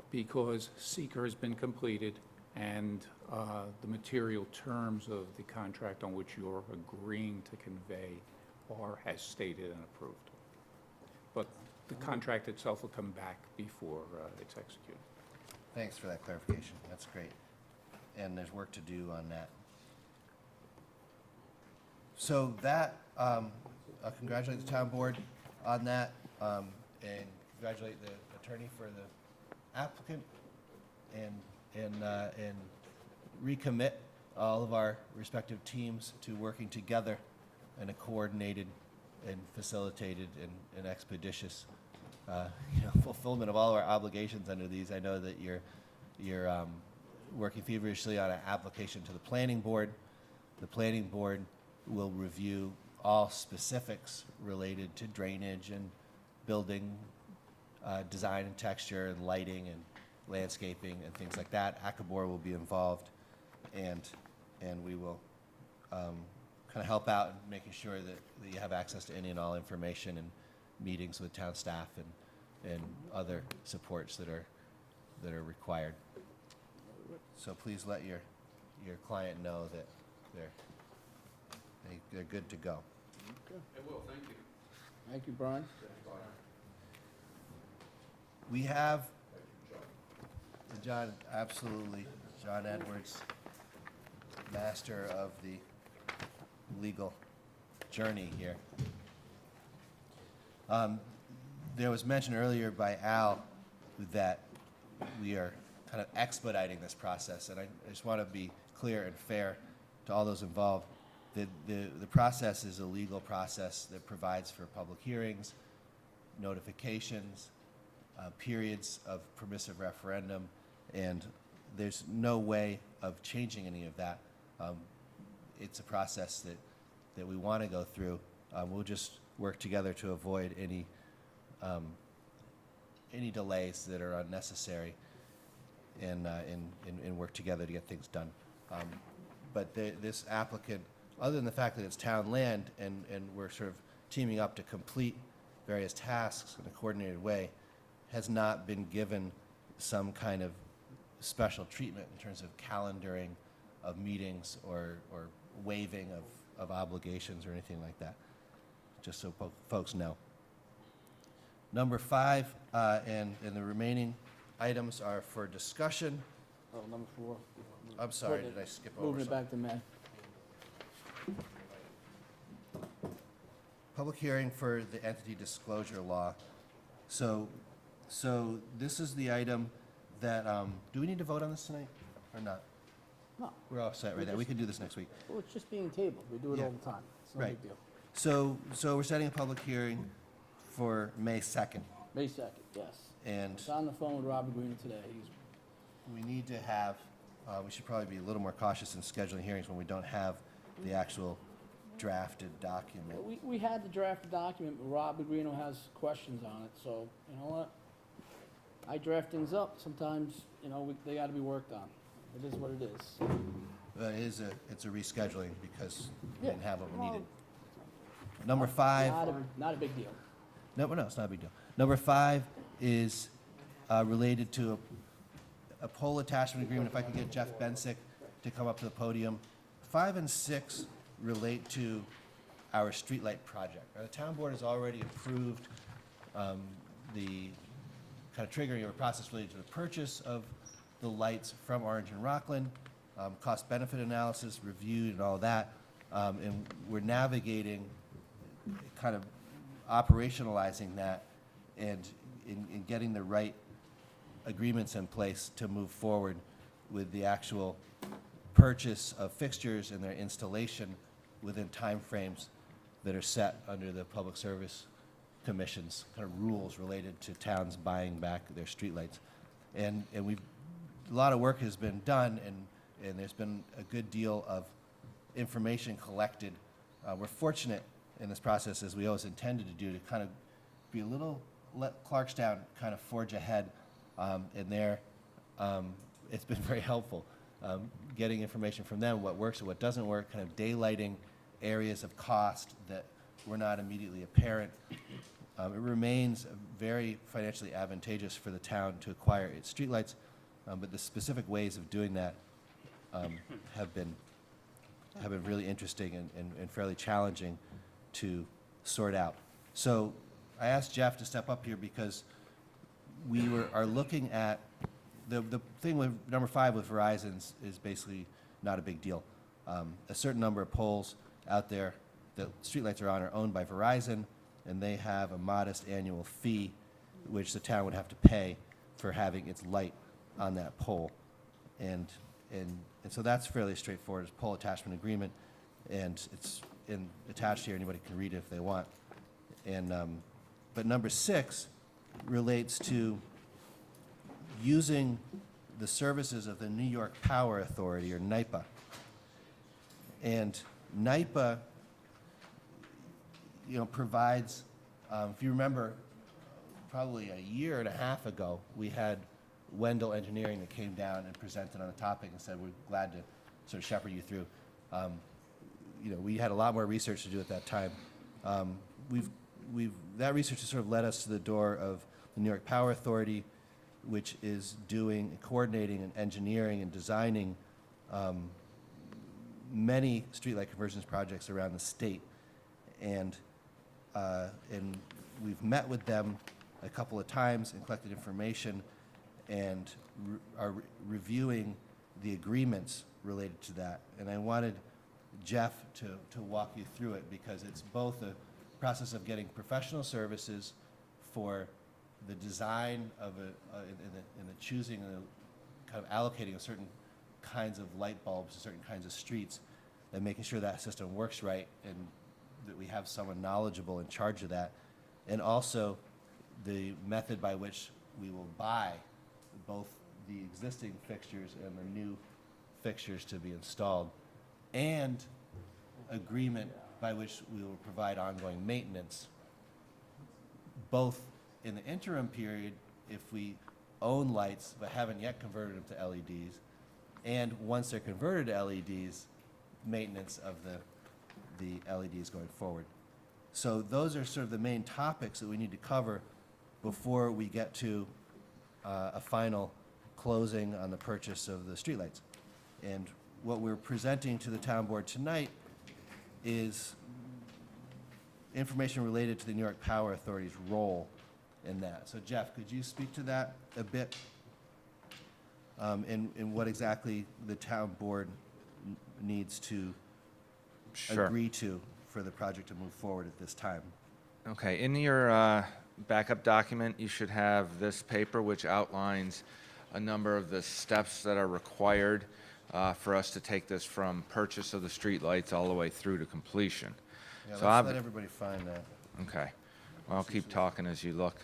because seeker has been completed and the material terms of the contract on which you're agreeing to convey are as stated and approved. But the contract itself will come back before it's executed. Thanks for that clarification. That's great. And there's work to do on that. So that, congratulate the town board on that, and congratulate the attorney for the applicant, and recommit all of our respective teams to working together in a coordinated and facilitated and expeditious fulfillment of all of our obligations under these. I know that you're working feverishly on an application to the planning board. The planning board will review all specifics related to drainage and building design and texture and lighting and landscaping and things like that. Akabor will be involved, and we will kind of help out in making sure that you have access to any and all information and meetings with town staff and other supports that are required. So please let your client know that they're good to go. I will, thank you. Thank you, Brian. We have, John, absolutely, John Edwards, master of the legal journey here. There was mention earlier by Al that we are kind of expediting this process, and I just want to be clear and fair to all those involved. The process is a legal process that provides for public hearings, notifications, periods of permissive referendum, and there's no way of changing any of that. It's a process that we want to go through. We'll just work together to avoid any delays that are unnecessary and work together to get things done. But this applicant, other than the fact that it's town land and we're sort of teaming up to complete various tasks in a coordinated way, has not been given some kind of special treatment in terms of calendaring of meetings or waiving of obligations or anything like that, just so folks know. Number 5, and the remaining items are for discussion. Oh, number 4. I'm sorry, did I skip over Moving it something? back to May. Public hearing for the entity disclosure law. So this is the item that, do we need to vote on this tonight or not? No, We're all set right there. We can do this next week. well, it's just being tabled. We do it Yeah. all the time. It's no Right. big deal. So we're setting a public hearing for May 2nd. May 2nd, yes. And It's on the phone with Robert Green today. we need to have, we should probably be a little more cautious in scheduling hearings when we don't have the actual drafted document. We had the draft document, but Robert Greeno has questions on it, so, you know what? I draft things up, sometimes, they gotta be worked on. It is what it is. But it's a rescheduling because we Yeah, didn't have what we well, needed. Number 5. Not a big deal. No, it's not a big deal. Number 5 is related to a pole attachment agreement. If I could get Jeff Bensick to come up to the podium. 5 and 6 relate to our streetlight project. The town board has already approved the kind of triggering of a process related to the purchase of the lights from Orange and Rockland, cost-benefit analysis reviewed and all that, and we're navigating, kind of operationalizing that and in getting the right agreements in place to move forward with the actual purchase of fixtures and their installation within timeframes that are set under the Public Service Commission's kind of rules related to towns buying back their streetlights. And a lot of work has been done, and there's been a good deal of information collected. We're fortunate in this process, as we always intended to do, to kind of be a little, let Clarkstown kind of forge ahead in there. It's been very helpful, getting information from them, what works and what doesn't work, kind of daylighting areas of cost that were not immediately apparent. It remains very financially advantageous for the town to acquire its streetlights, but the specific ways of doing that have been really interesting and fairly challenging to sort out. So I asked Jeff to step up here because we are looking at, the thing with number 5 with Verizon's is basically not a big deal. A certain number of poles out there that streetlights are on are owned by Verizon, and they have a modest annual fee which the town would have to pay for having its light on that pole. And so that's fairly straightforward. It's a pole attachment agreement, and it's attached here. Anybody can read it if they want. And but number 6 relates to using the services of the New York Power Authority, or NYPA. And NYPA, provides, if you remember, probably a year and a half ago, we had Wendell Engineering that came down and presented on the topic and said, we're glad to sort of shepherd you through. We had a lot more research to do at that time. That research has sort of led us to the door of the New York Power Authority, which is coordinating and engineering and designing many streetlight conversions projects around the state. And we've met with them a couple of times and collected information and are reviewing the agreements related to that. And I wanted Jeff to walk you through it, because it's both a process of getting professional services for the design of and the choosing and the kind of allocating of certain kinds of light bulbs to certain kinds of streets, and making sure that system works right and that we have someone knowledgeable in charge of that, and also the method by which we will buy both the existing fixtures and the new fixtures to be installed, and agreement by which we will provide ongoing maintenance, both in the interim period, if we own lights but haven't yet converted them to LEDs, and once they're converted to LEDs, maintenance of the LEDs going forward. So those are sort of the main topics that we need to cover before we get to a final closing on the purchase of the streetlights. And what we're presenting to the town board tonight is information related to the New York Power Authority's role in that. So Jeff, could you speak to that a bit? And what exactly the town board needs to Sure. agree to for the project to move forward at this time? Okay, in your backup document, you should have this paper, which outlines a number of the steps that are required for us to take this from purchase of the streetlights all the way through to completion. Yeah, So let's I've- let everybody find that. Okay, well, I'll keep talking as you look.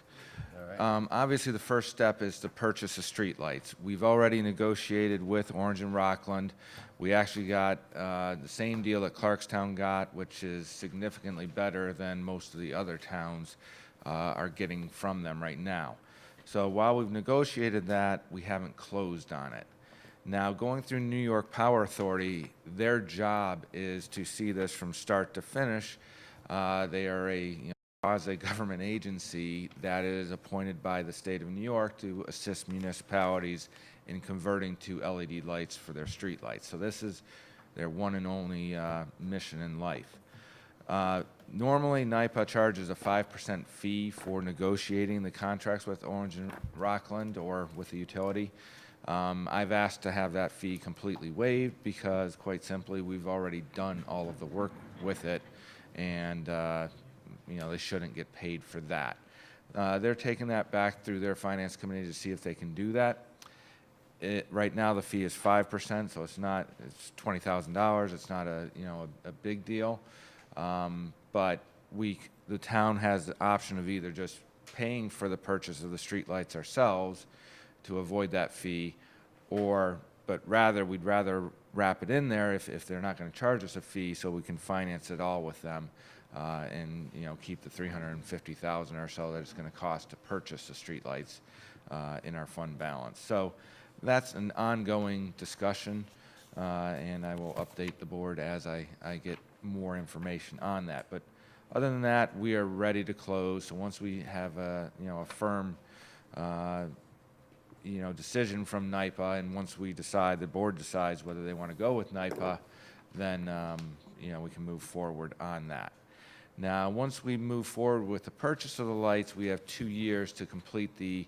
All right. Obviously, the first step is to purchase the streetlights. We've already negotiated with Orange and Rockland. We actually got the same deal that Clarkstown got, which is significantly better than most of the other towns are getting from them right now. So while we've negotiated that, we haven't closed on it. Now, going through New York Power Authority, their job is to see this from start to finish. They are a quasi-government agency that is appointed by the state of New York to assist municipalities in converting to LED lights for their street lights. So this is their one and only mission in life. Normally, NYPA charges a 5% fee for negotiating the contracts with Orange and Rockland or with the utility. I've asked to have that fee completely waived because, quite simply, we've already done all of the work with it, and they shouldn't get paid for that. They're taking that back through their finance committee to see if they can do that. Right now, the fee is 5%, so it's $20,000. It's not a big deal. But the town has the option of either just paying for the purchase of the streetlights ourselves to avoid that fee, but we'd rather wrap it in there if they're not going to charge us a fee, so we can finance it all with them, and keep the $350,000 or so that it's going to cost to purchase the streetlights in our fund balance. So that's an ongoing discussion, and I will update the board as I get more information on that. But other than that, we are ready to close. So once we have a firm decision from NYPA, and once the board decides whether they want to go with NYPA, then we can move forward on that. Now, once we move forward with the purchase of the lights, we have 2 years to complete the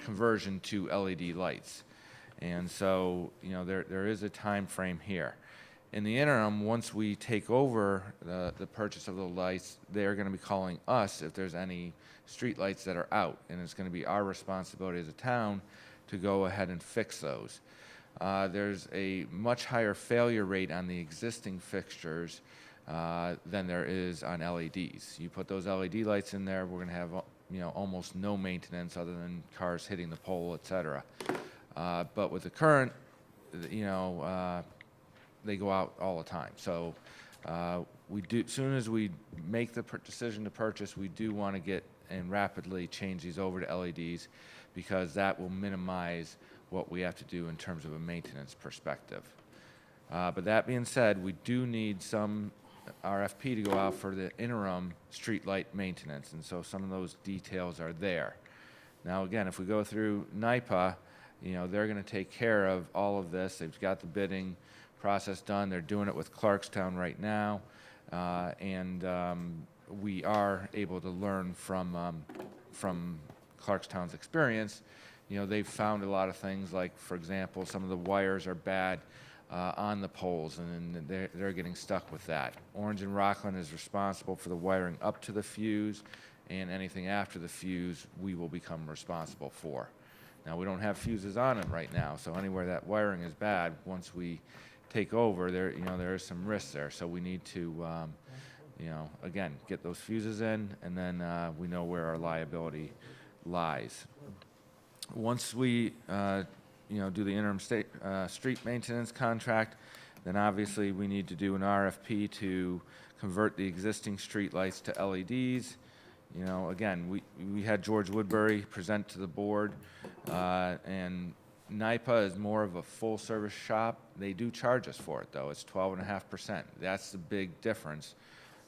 conversion to LED lights. And so, there is a time frame here. In the interim, once we take over the purchase of the lights, they're going to be calling us if there's any street lights that are out, and it's going to be our responsibility as a town to go ahead and fix those. There's a much higher failure rate on the existing fixtures than there is on LEDs. You put those LED lights in there, we're going to have almost no maintenance other than cars hitting the pole, etc. But with the current, they go out all the time. So as soon as we make the decision to purchase, we do want to get and rapidly change these over to LEDs, because that will minimize what we have to do in terms of a maintenance perspective. But that being said, we do need some RFP to go out for the interim streetlight maintenance, and so some of those details are there. Now, again, if we go through NYPA, they're going to take care of all of this. They've got the bidding process done. They're doing it with Clarkstown right now, and we are able to learn from Clarkstown's experience. They've found a lot of things, like, for example, some of the wires are bad on the poles, and they're getting stuck with that. Orange and Rockland is responsible for the wiring up to the fuse, and anything after the fuse we will become responsible for. Now, we don't have fuses on it right now, so anywhere that wiring is bad, once we take over, there is some risk there. So we need to, again, get those fuses in, and then we know where our liability lies. Once we, do the interim street maintenance contract, then obviously we need to do an RFP to convert the existing streetlights to LEDs. You know, again, we had George Woodbury present to the board, and NIPA is more of a full-service shop. They do charge us for it, though. It's 12.5%. That's the big difference.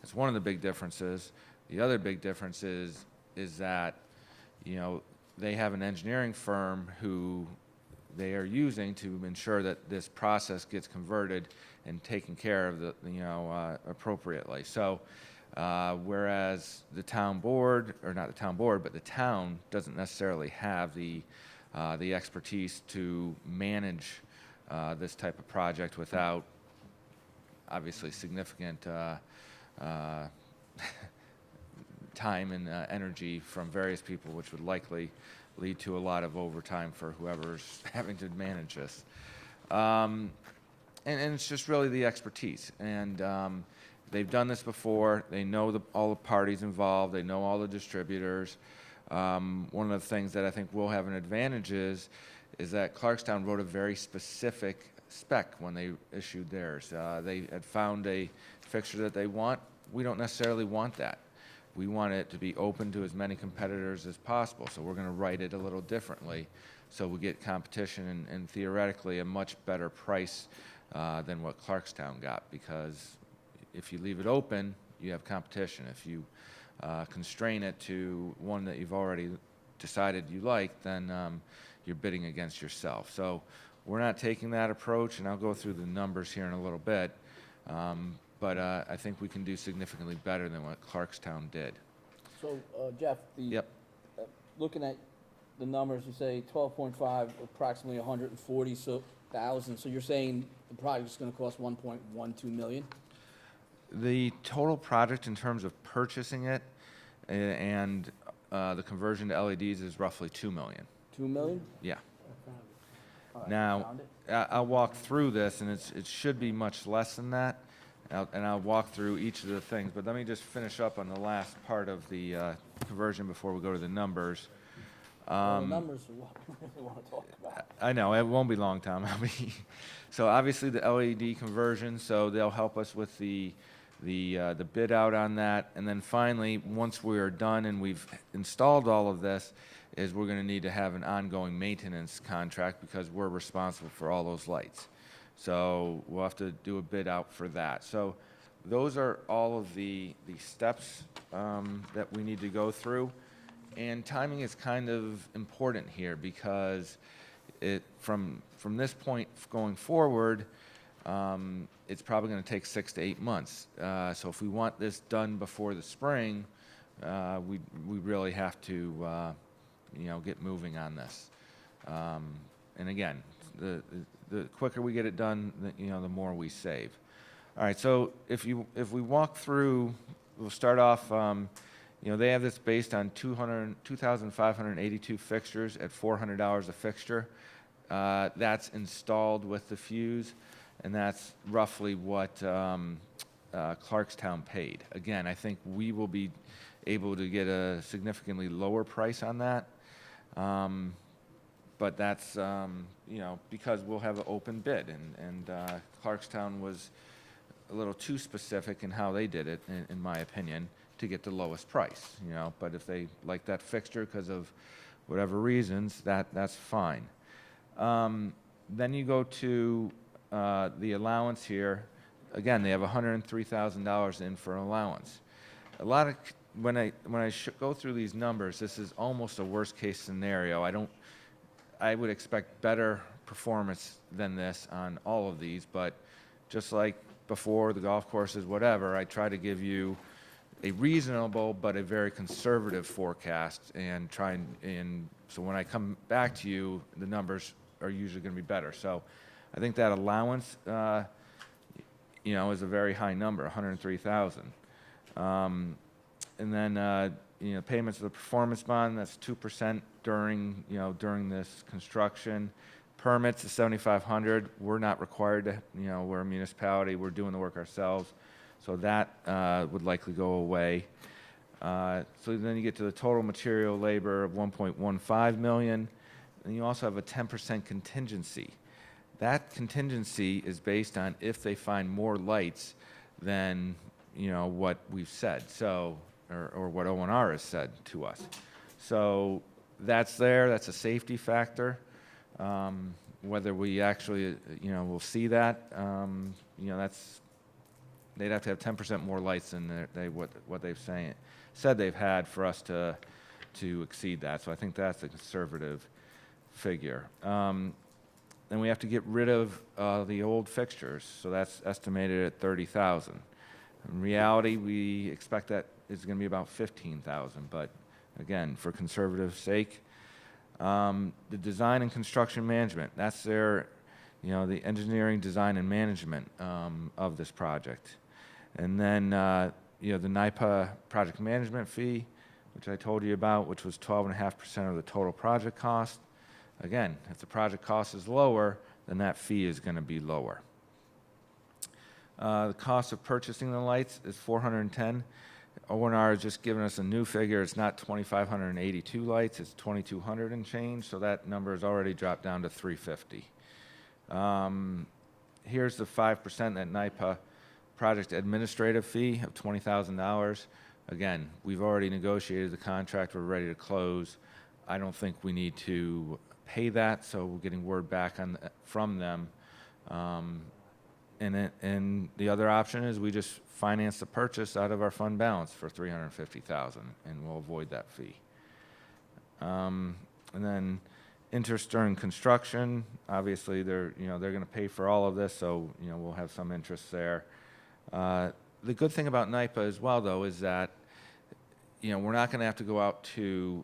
That's one of the big differences. The other big difference is that, they have an engineering firm who they are using to ensure that this process gets converted and taken care of appropriately. So, whereas the town board, or not the town board, but the town doesn't necessarily have the expertise to manage this type of project without obviously significant time and energy from various people, which would likely lead to a lot of overtime for whoever's having to manage this. And it's just really the expertise. And they've done this before. They know all the parties involved. They know all the distributors. One of the things that I think will have an advantage is that Clarkstown wrote a very specific spec when they issued theirs. They had found a fixture that they want. We don't necessarily want that. We want it to be open to as many competitors as possible, so we're going to write it a little differently so we get competition and theoretically a much better price than what Clarkstown got, because if you leave it open, you have competition. If you constrain it to one that you've already decided you like, then you're bidding against yourself. So we're not taking that approach, and I'll go through the numbers here in a little bit. But I think we can do significantly better than what Clarkstown did. So, Jeff, Yep. Looking at the numbers, you say 12.5, approximately 140,000. So you're saying the project's going to cost 1.12 million? The total project in terms of purchasing it and the conversion to LEDs is roughly $2 million. 2 million? Yeah. All right, Now, found it. I'll walk through this, and it should be much less than that. And I'll walk through each of the things, but let me just finish up on the last part of the conversion before we go to the numbers. Well, the numbers are what we really want to talk about. I know, it won't be long, Tom. So obviously the LED conversion, so they'll help us with the bid out on that. And then finally, once we're done and we've installed all of this, is we're going to need to have an ongoing maintenance contract because we're responsible for all those lights. So we'll have to do a bid out for that. So those are all of the steps that we need to go through. And timing is kind of important here because from this point going forward, it's probably going to take 6 to 8 months. So if we want this done before the spring, we really have to get moving on this. And again, the quicker we get it done, the more we save. All right, so if we walk through, we'll start off. They have this based on 2,582 fixtures at $400 a fixture. That's installed with the fuse, and that's roughly what Clarkstown paid. Again, I think we will be able to get a significantly lower price on that. But that's, because we'll have an open bid, and Clarkstown was a little too specific in how they did it, in my opinion, to get the lowest price, But if they like that fixture because of whatever reasons, that's fine. Then you go to the allowance here. Again, they have $103,000 in for allowance. When I go through these numbers, this is almost a worst case scenario. I would expect better performance than this on all of these, but just like before, the golf courses, whatever, I try to give you a reasonable but a very conservative forecast and so when I come back to you, the numbers are usually going to be better. So I think that allowance, is a very high number, $103,000. And then, payments of the performance bond, that's 2% during this construction. Permits is $7,500. We're not required to, we're a municipality, we're doing the work ourselves. So that would likely go away. So then you get to the total material labor of 1.15 million, and you also have a 10% contingency. That contingency is based on if they find more lights than, what we've said, so, or what O&R has said to us. So that's there, that's a safety factor. Whether we actually, will see that, that's, they'd have to have 10% more lights than what they've said they've had for us to exceed that. So I think that's a conservative figure. Then we have to get rid of the old fixtures, so that's estimated at 30,000. In reality, we expect that it's going to be about 15,000, but again, for conservative sake. The design and construction management, that's their, the engineering, design, and management of this project. And then, the NIPA project management fee, which I told you about, which was 12.5% of the total project cost. Again, if the project cost is lower, then that fee is going to be lower. The cost of purchasing the lights is $410. O&R has just given us a new figure. It's not 2,582 lights, it's 2,200 and change, so that number has already dropped down to $350. Here's the 5% that NIPA project administrative fee of $20,000. Again, we've already negotiated the contract, we're ready to close. I don't think we need to pay that, so we're getting word back from them. And the other option is we just finance the purchase out of our fund balance for $350,000, and we'll avoid that fee. And then interest during construction, obviously they're going to pay for all of this, so we'll have some interest there. The good thing about NIPA as well, though, is that we're not going to have to go out to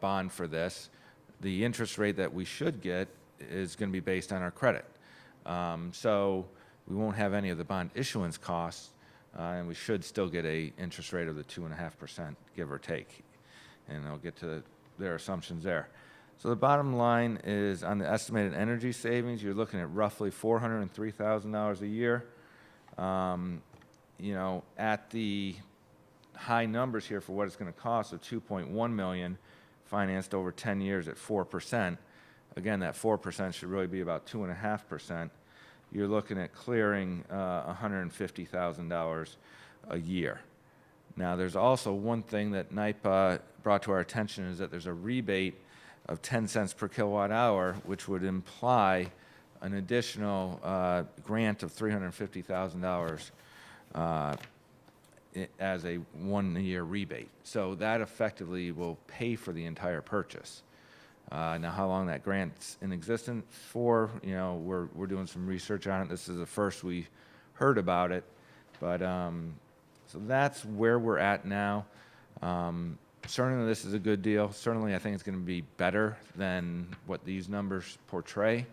bond for this. The interest rate that we should get is going to be based on our credit. So we won't have any of the bond issuance costs, and we should still get a interest rate of the 2.5%, give or take. And I'll get to their assumptions there. So the bottom line is on the estimated energy savings, you're looking at roughly $403,000 a year. At the high numbers here for what it's going to cost of $2.1 million, financed over 10 years at 4%. Again, that 4% should really be about 2.5%. You're looking at clearing $150,000 a year. Now, there's also one thing that NIPA brought to our attention is that there's a rebate of 10 cents per kilowatt hour, which would imply an additional grant of $350,000 as a one-year rebate. So that effectively will pay for the entire purchase. Now, how long that grant's in existence for, we're doing some research on it. This is the first we heard about it. But so that's where we're at now. Certainly this is a good deal. Certainly I think it's going to be better than what these numbers portray.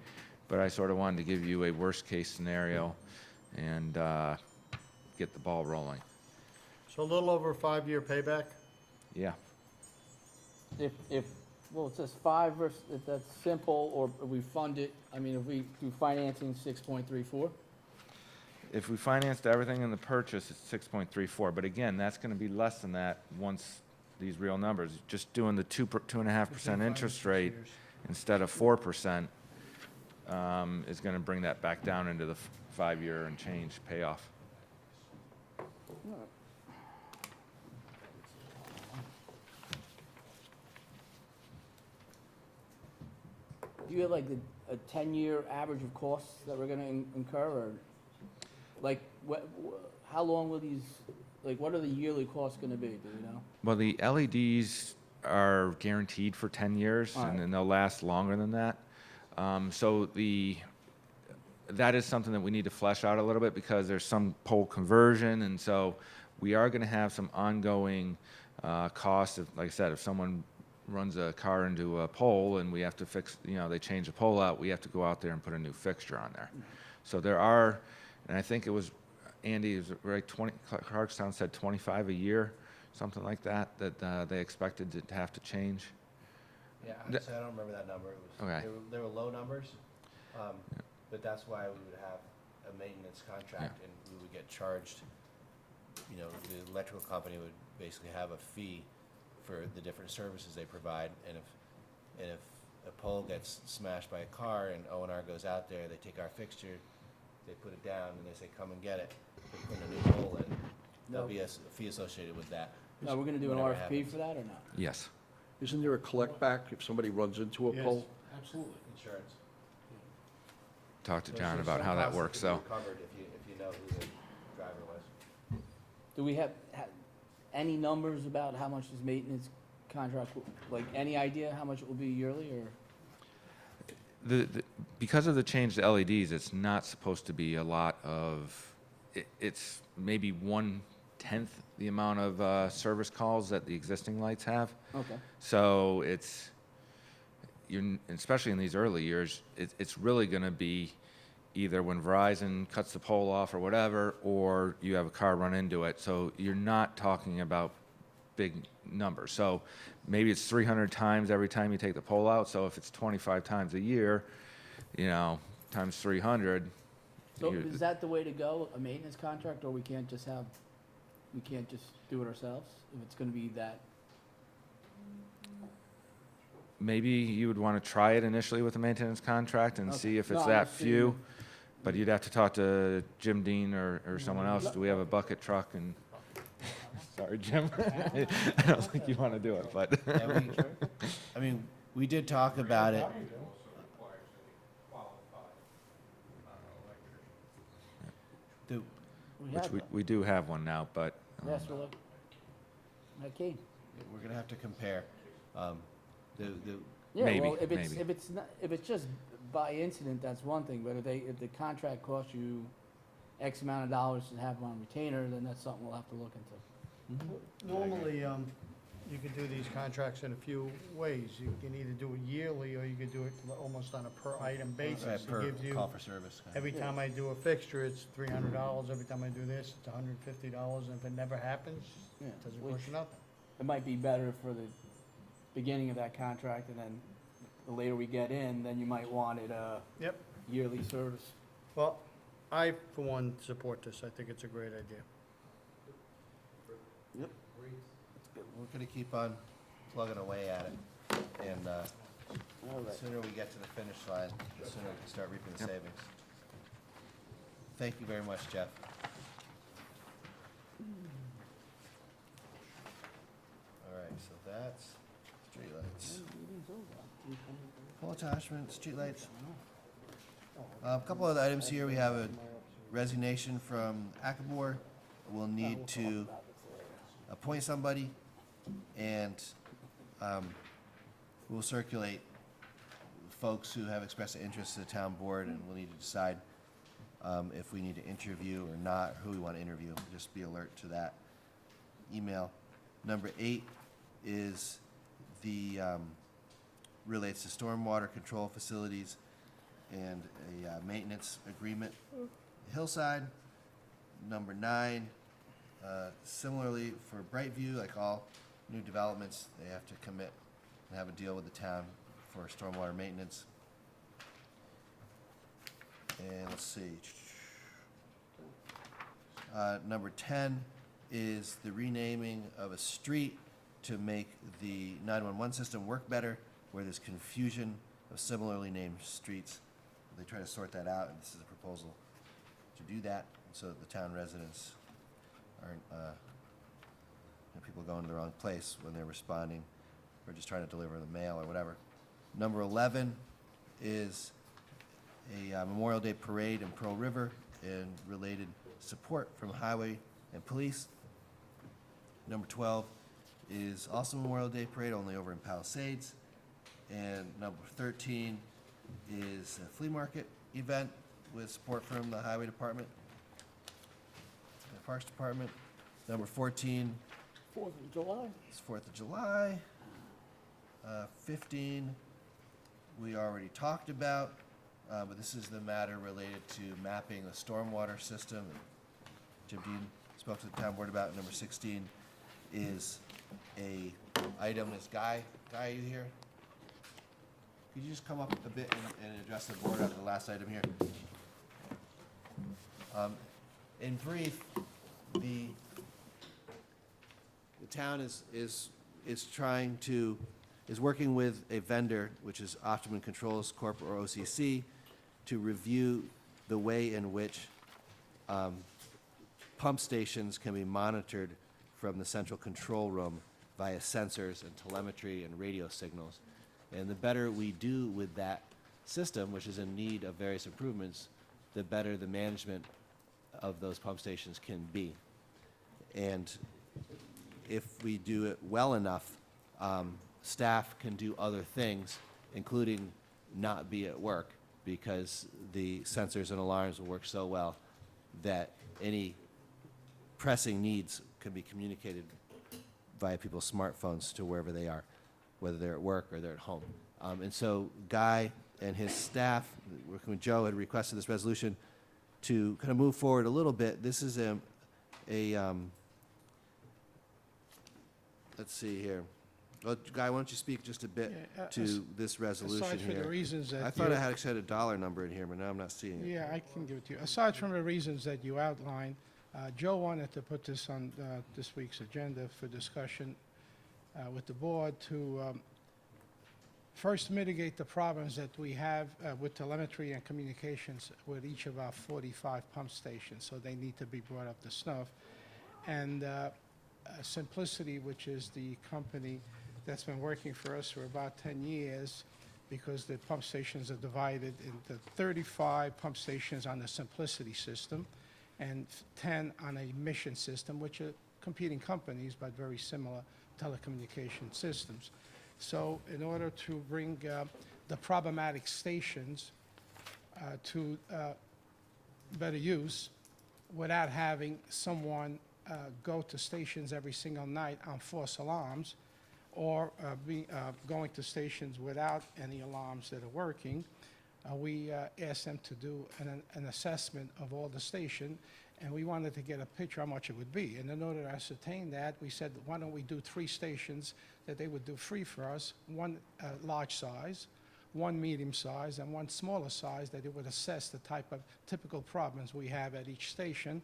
But I sort of wanted to give you a worst-case scenario and get the ball rolling. So a little over a 5-year payback? Yeah. Well, it says 5 versus, if that's simple, or if we fund it, if we do financing 6.34? If we financed everything in the purchase, it's 6.34. But again, that's going to be less than that once these real numbers. Just doing the 2.5% interest rate instead of 4% is going to bring that back down into the 5-year and change payoff. Do you have like a 10-year average of costs that we're gonna incur, or like how long will these, like what are the yearly costs gonna be, do you know? Well, the LEDs are guaranteed for 10 years, All right. and then they'll last longer than that. So that is something that we need to flesh out a little bit because there's some pole conversion, and so we are going to have some ongoing costs. Like I said, if someone runs a car into a pole and we have to fix, they change the pole out, we have to go out there and put a new fixture on there. So there are, and I think it was, Andy, is it right, Clarkstown said 25 a year, something like that they expected to have to change. Yeah, honestly, I don't remember that number. It was, Okay. they were low numbers, but that's why we would have a maintenance contract and we would get charged the electrical company would basically have a fee for the different services they provide, and if a pole gets smashed by a car and O&R goes out there, they take our fixture, they put it down, and they say, come and get it. They put a new pole in. There'll be a fee associated with that. Now, we're gonna do an Whatever RFP happens. for that or not? Yes. Isn't there a collect back if somebody runs into a Yes. pole? Absolutely. Insurance. Talk to So John some about how that costs works, could be so. Covered if you know who the driver was. Do we have any numbers about how much this maintenance contract, like, any idea how much it will be yearly, or? Because of the change to LEDs, it's not supposed to be a lot of, it's maybe 1/10 the amount of service calls that the existing lights have. Okay. So it's, especially in these early years, it's really going to be either when Verizon cuts the pole off or whatever, or you have a car run into it. So you're not talking about big numbers. So maybe it's 300 times every time you take the pole out. So if it's 25 times a year, times 300. So you- is that the way to go, a maintenance contract, or we can't just do it ourselves, if it's gonna be that? Maybe you would want to try it initially with a maintenance contract and Okay. see if No, it's I'm that just saying few. But you'd have to talk to Jim Dean or someone else. Do we have a bucket truck? And sorry, Jim. I don't think you want to do it, but And we did talk about it. The, We which have we do have one now. But Yes, we're looking. Okay. we're gonna have to compare. The Yeah, Maybe, well, maybe. if it's just by incident, that's one thing, but if the contract costs you X amount of dollars to have on retainer, then that's something we'll have to look into. Normally, you could do these contracts in a few ways. You can either do it yearly, or you could do it almost on a per-item basis. It per gives you, call for service. every time I do a fixture, it's $300. Every time I do this, it's $150. And if it never happens, Yeah, it doesn't which- cost you nothing. It might be better for the beginning of that contract, and then the later we get in, then you might want it Yep. yearly service. Well, I, for one, support this. I think it's a great idea. We're gonna keep on plugging away at it, and All the right. sooner we get to the finish line, the sooner we can start reaping the savings. Thank you very much, Jeff. All right, so that's streetlights. Full attachment, streetlights. A couple other items here. We have a resignation from Akabor. We'll need to appoint somebody, and we'll circulate folks who have expressed an interest to the town board, and we'll need to decide if we need to interview or not, who we want to interview. Just be alert to that email. Number 8 is the, relates to stormwater control facilities and a maintenance agreement. Hillside. Number 9, similarly for Brightview, like all new developments, they have to commit and have a deal with the town for stormwater maintenance. And let's see. Number 10 is the renaming of a street to make the 911 system work better, where there's confusion of similarly named streets. They try to sort that out, and this is a proposal to do that, so that the town residents aren't, people going to the wrong place when they're responding, or just trying to deliver the mail or whatever. Number 11 is a Memorial Day parade in Pearl River and related support from highway and police. Number 12 is also Memorial Day parade, only over in Palisades. And number 13 is a flea market event with support from the highway department, the parks department. Number 14 4th of July? is 4th of July. 15, we already talked about, but this is the matter related to mapping the stormwater system. Jim Dean spoke to the town board about. Number 16 is a item. Is Guy, are you here? Could you just come up a bit and address the board on the last item here? In brief, the town is trying to, is working with a vendor, which is Optimum Controls Corp. Or OCC, to review the way in which pump stations can be monitored from the central control room via sensors and telemetry and radio signals. And the better we do with that system, which is in need of various improvements, the better the management of those pump stations can be. And if we do it well enough, staff can do other things, including not be at work, because the sensors and alarms will work so well that any pressing needs can be communicated via people's smartphones to wherever they are, whether they're at work or they're at home. And so Guy and his staff, working with Joe, had requested this resolution to kind of move forward a little bit. This is let's see here. Well, Guy, why don't you speak just a bit Yeah, to this resolution aside from here? the reasons that I thought you- I had actually had a dollar number in here, but now I'm not seeing it. Yeah, I can give it to you. Aside from the reasons that you outlined, Joe wanted to put this on this week's agenda for discussion with the board to first mitigate the problems that we have with telemetry and communications with each of our 45 pump stations, so they need to be brought up to snuff. And Simplicity, which is the company that's been working for us for about 10 years, because the pump stations are divided into 35 pump stations on the Simplicity system and 10 on a Mission system, which are competing companies but very similar telecommunication systems. So in order to bring the problematic stations to better use without having someone go to stations every single night on false alarms, or going to stations without any alarms that are working, we asked them to do an assessment of all the station, and we wanted to get a picture how much it would be. And in order to ascertain that, we said, why don't we do 3 stations that they would do free for us, one large size, one medium size, and one smaller size, that it would assess the type of typical problems we have at each station.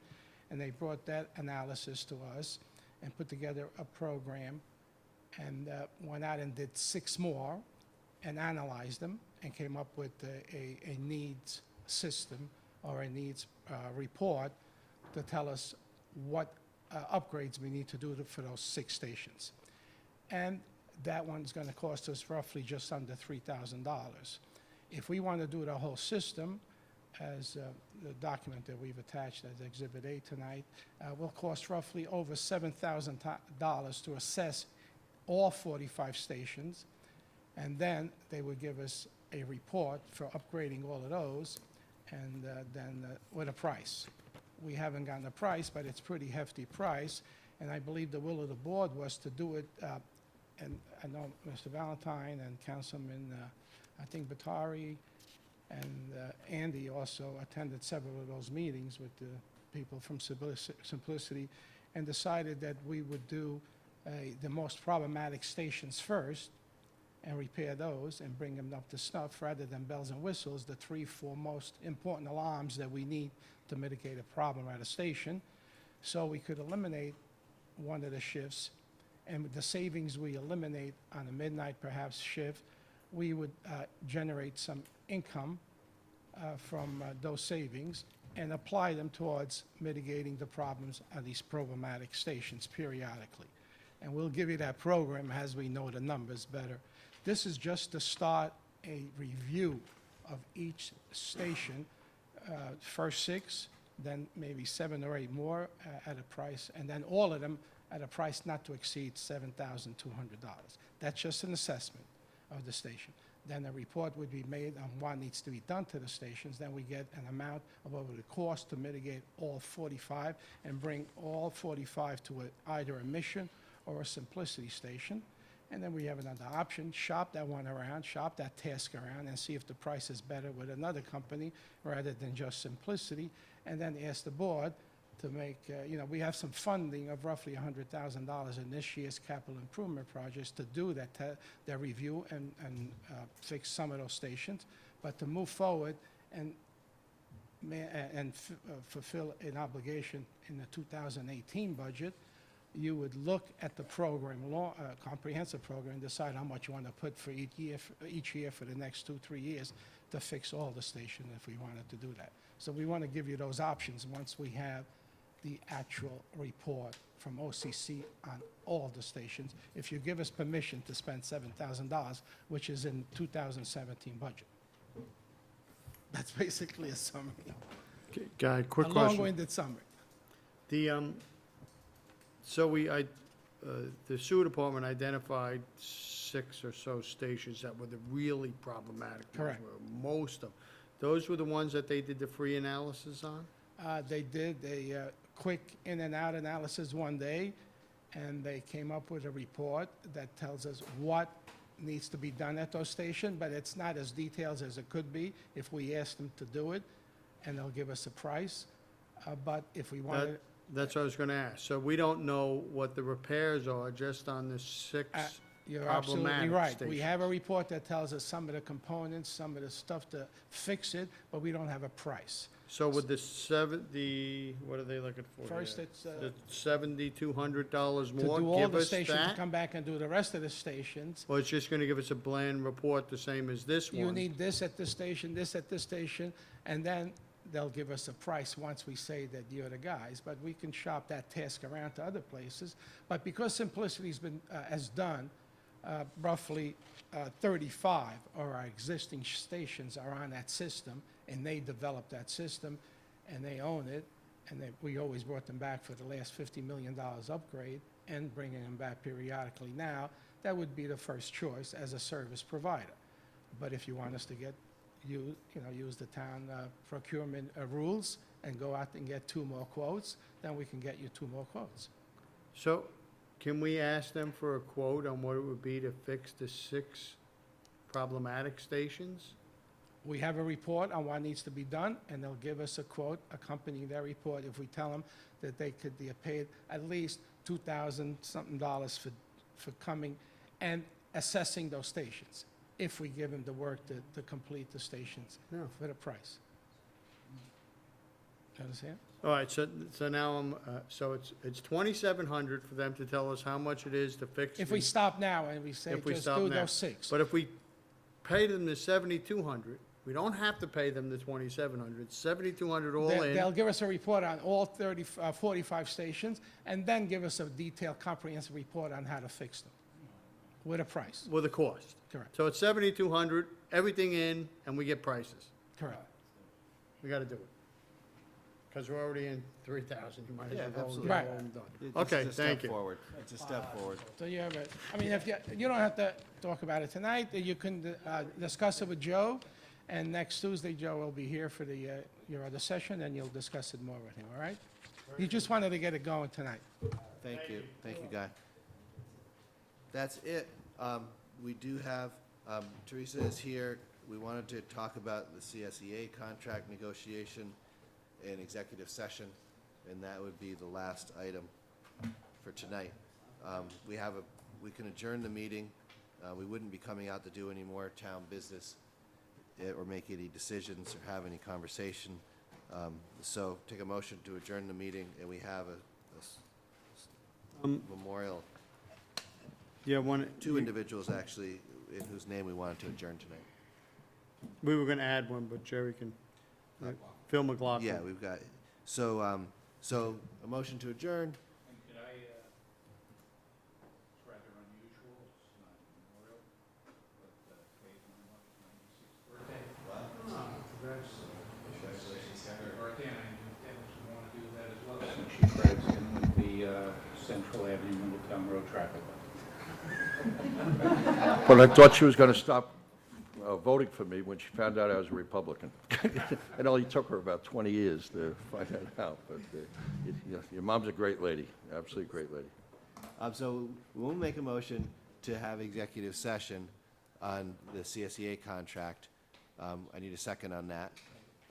And they brought that analysis to us and put together a program, and went out and did 6 more and analyzed them and came up with a needs system or a needs report to tell us what upgrades we need to do for those 6 stations. And that one's going to cost us roughly just under $3,000. If we want to do the whole system, as the document that we've attached as Exhibit A tonight, will cost roughly over $7,000 to assess all 45 stations, and then they would give us a report for upgrading all of those, and then with a price. We haven't gotten a price, but it's a pretty hefty price, and I believe the will of the board was to do it, and I know Mr. Valentine and Councilman, I think Batari and Andy also attended several of those meetings with the people from Simplicity, and decided that we would do the most problematic stations first and repair those and bring them up to snuff, rather than bells and whistles, the 3-4 most important alarms that we need to mitigate a problem at a station. So we could eliminate one of the shifts, and with the savings we eliminate on a midnight perhaps shift, we would generate some income from those savings and apply them towards mitigating the problems on these problematic stations periodically. And we'll give you that program as we know the numbers better. This is just to start a review of each station, first 6, then maybe 7 or 8 more at a price, and then all of them at a price not to exceed $7,200. That's just an assessment of the station. Then a report would be made on what needs to be done to the stations. Then we get an amount of what it would cost to mitigate all 45 and bring all 45 to either a Mission or a Simplicity station. And then we have another option, shop that one around, shop that task around, and see if the price is better with another company rather than just Simplicity, and then ask the board to make, we have some funding of roughly $100,000 in this year's capital improvement projects to do that review and fix some of those stations. But to move forward and fulfill an obligation in the 2018 budget, you would look at the program, comprehensive program, and decide how much you want to put for each year for the next 2-3 years to fix all the stations if we wanted to do that. So we want to give you those options once we have the actual report from OCC on all the stations, if you give us permission to spend $7,000, which is in 2017 budget. That's basically a summary, Okay, Guy, quick a question. long-winded summary. The, the sewer department identified 6 or so stations that were the really problematic ones. Correct. where Most of them. Those were the ones that they did the free analysis on? They did a quick in and out analysis one day, and they came up with a report that tells us what needs to be done at those stations, but it's not as detailed as it could be if we ask them to do it, and they'll give us a price. But if we want to, That's what I was gonna ask. So we don't know what the repairs are just on the 6 you're absolutely problematic right. stations. We have a report that tells us some of the components, some of the stuff to fix it, but we don't have a price. So with the what are they looking for First, here? it's The $7,200 to more, do all give the us stations, to that? come back and do the rest of the stations. Or it's just gonna give us a bland report the same as this one? You need this at this station, this at this station, and then they'll give us a price once we say that you're the guys. But we can shop that task around to other places. But because Simplicity's been, has done, roughly 35 of our existing stations are on that system, and they developed that system, and they own it, and we always brought them back for the last $50 million upgrade, and bringing them back periodically now, that would be the first choice as a service provider. But if you want us to get, use the town procurement rules and go out and get 2 more quotes, then we can get you 2 more quotes. So, can we ask them for a quote on what it would be to fix the 6 problematic stations? We have a report on what needs to be done, and they'll give us a quote accompanying that report if we tell them that they could be paid at least $2,000-something for coming and assessing those stations, if we give them the work to complete the stations Yeah. for the price. You understand? All right, so now so it's 2,700 for them to tell us how much it is to fix. If we stop now and we say, If we just stop do now. those 6. But if we pay them the 7,200, we don't have to pay them the 2,700. It's 7,200 all in. They'll give us a report on all 45 stations, and then give us a detailed, comprehensive report on how to fix them, with a price. With a cost. Correct, So it's 7,200, everything in, and we get prices. correct. We gotta do it. Because we're already in 3,000, you might as Yeah, well go and absolutely. get Right. it all done. It's Okay, a step thank you. forward. It's a step forward. So you have it, I mean, if you don't have to talk about it tonight, you can discuss it with Joe, and next Tuesday, Joe will be here for your other session, and you'll discuss it more with him, all right? You just wanted to get it going tonight. Thank you, Guy. That's it. We do have, Teresa is here. We wanted to talk about the CSEA contract negotiation in executive session, and that would be the last item for tonight. We can adjourn the meeting. We wouldn't be coming out to do any more town business or make any decisions or have any conversation. So take a motion to adjourn the meeting, and we have a memorial, Yeah, 2 individuals actually, in whose name we wanted to adjourn tonight. we were gonna add one, but Jerry can, Phil McLaughlin. Yeah, we've got, so a motion to adjourn. And could I, it's rather unusual, it's not a memorial, but today's my mother's 96th birthday. Congratulations. Happy birthday, and I knew Dennis would want to do that as well, since she drives in with the Central Avenue Middletown Road traffic light. But I thought she was going to stop voting for me when she found out I was a Republican. It only took her about 20 years to find that out, but your mom's a great lady, absolutely great lady. So we'll make a motion to have executive session on the CSEA contract. I need a second on that.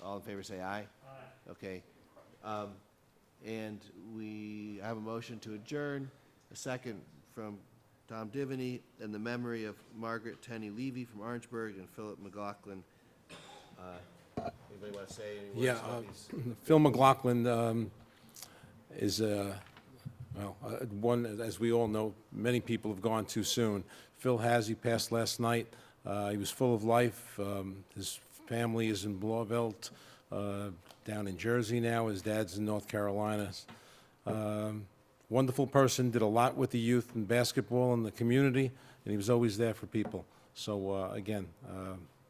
All in favor, say aye. Aye. Okay. And we have a motion to adjourn, a second from Tom Divany, in the memory of Margaret Tenney Levy from Orangeburg and Philip McLaughlin. Anybody want to say any words Yeah, about these? Phil McLaughlin is a Well, one, as we all know, many people have gone too soon. Phil Hazy passed last night. He was full of life. His family is in Blauvelt, down in Jersey now. His dad's in North Carolina. Wonderful person, did a lot with the youth and basketball in the community, and he was always there for people. So, again,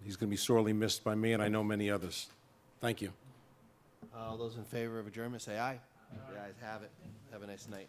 he's going to be sorely missed by me, and I know many others. Thank you. All those in favor of adjournment, say aye. The ayes have it. Have a nice night.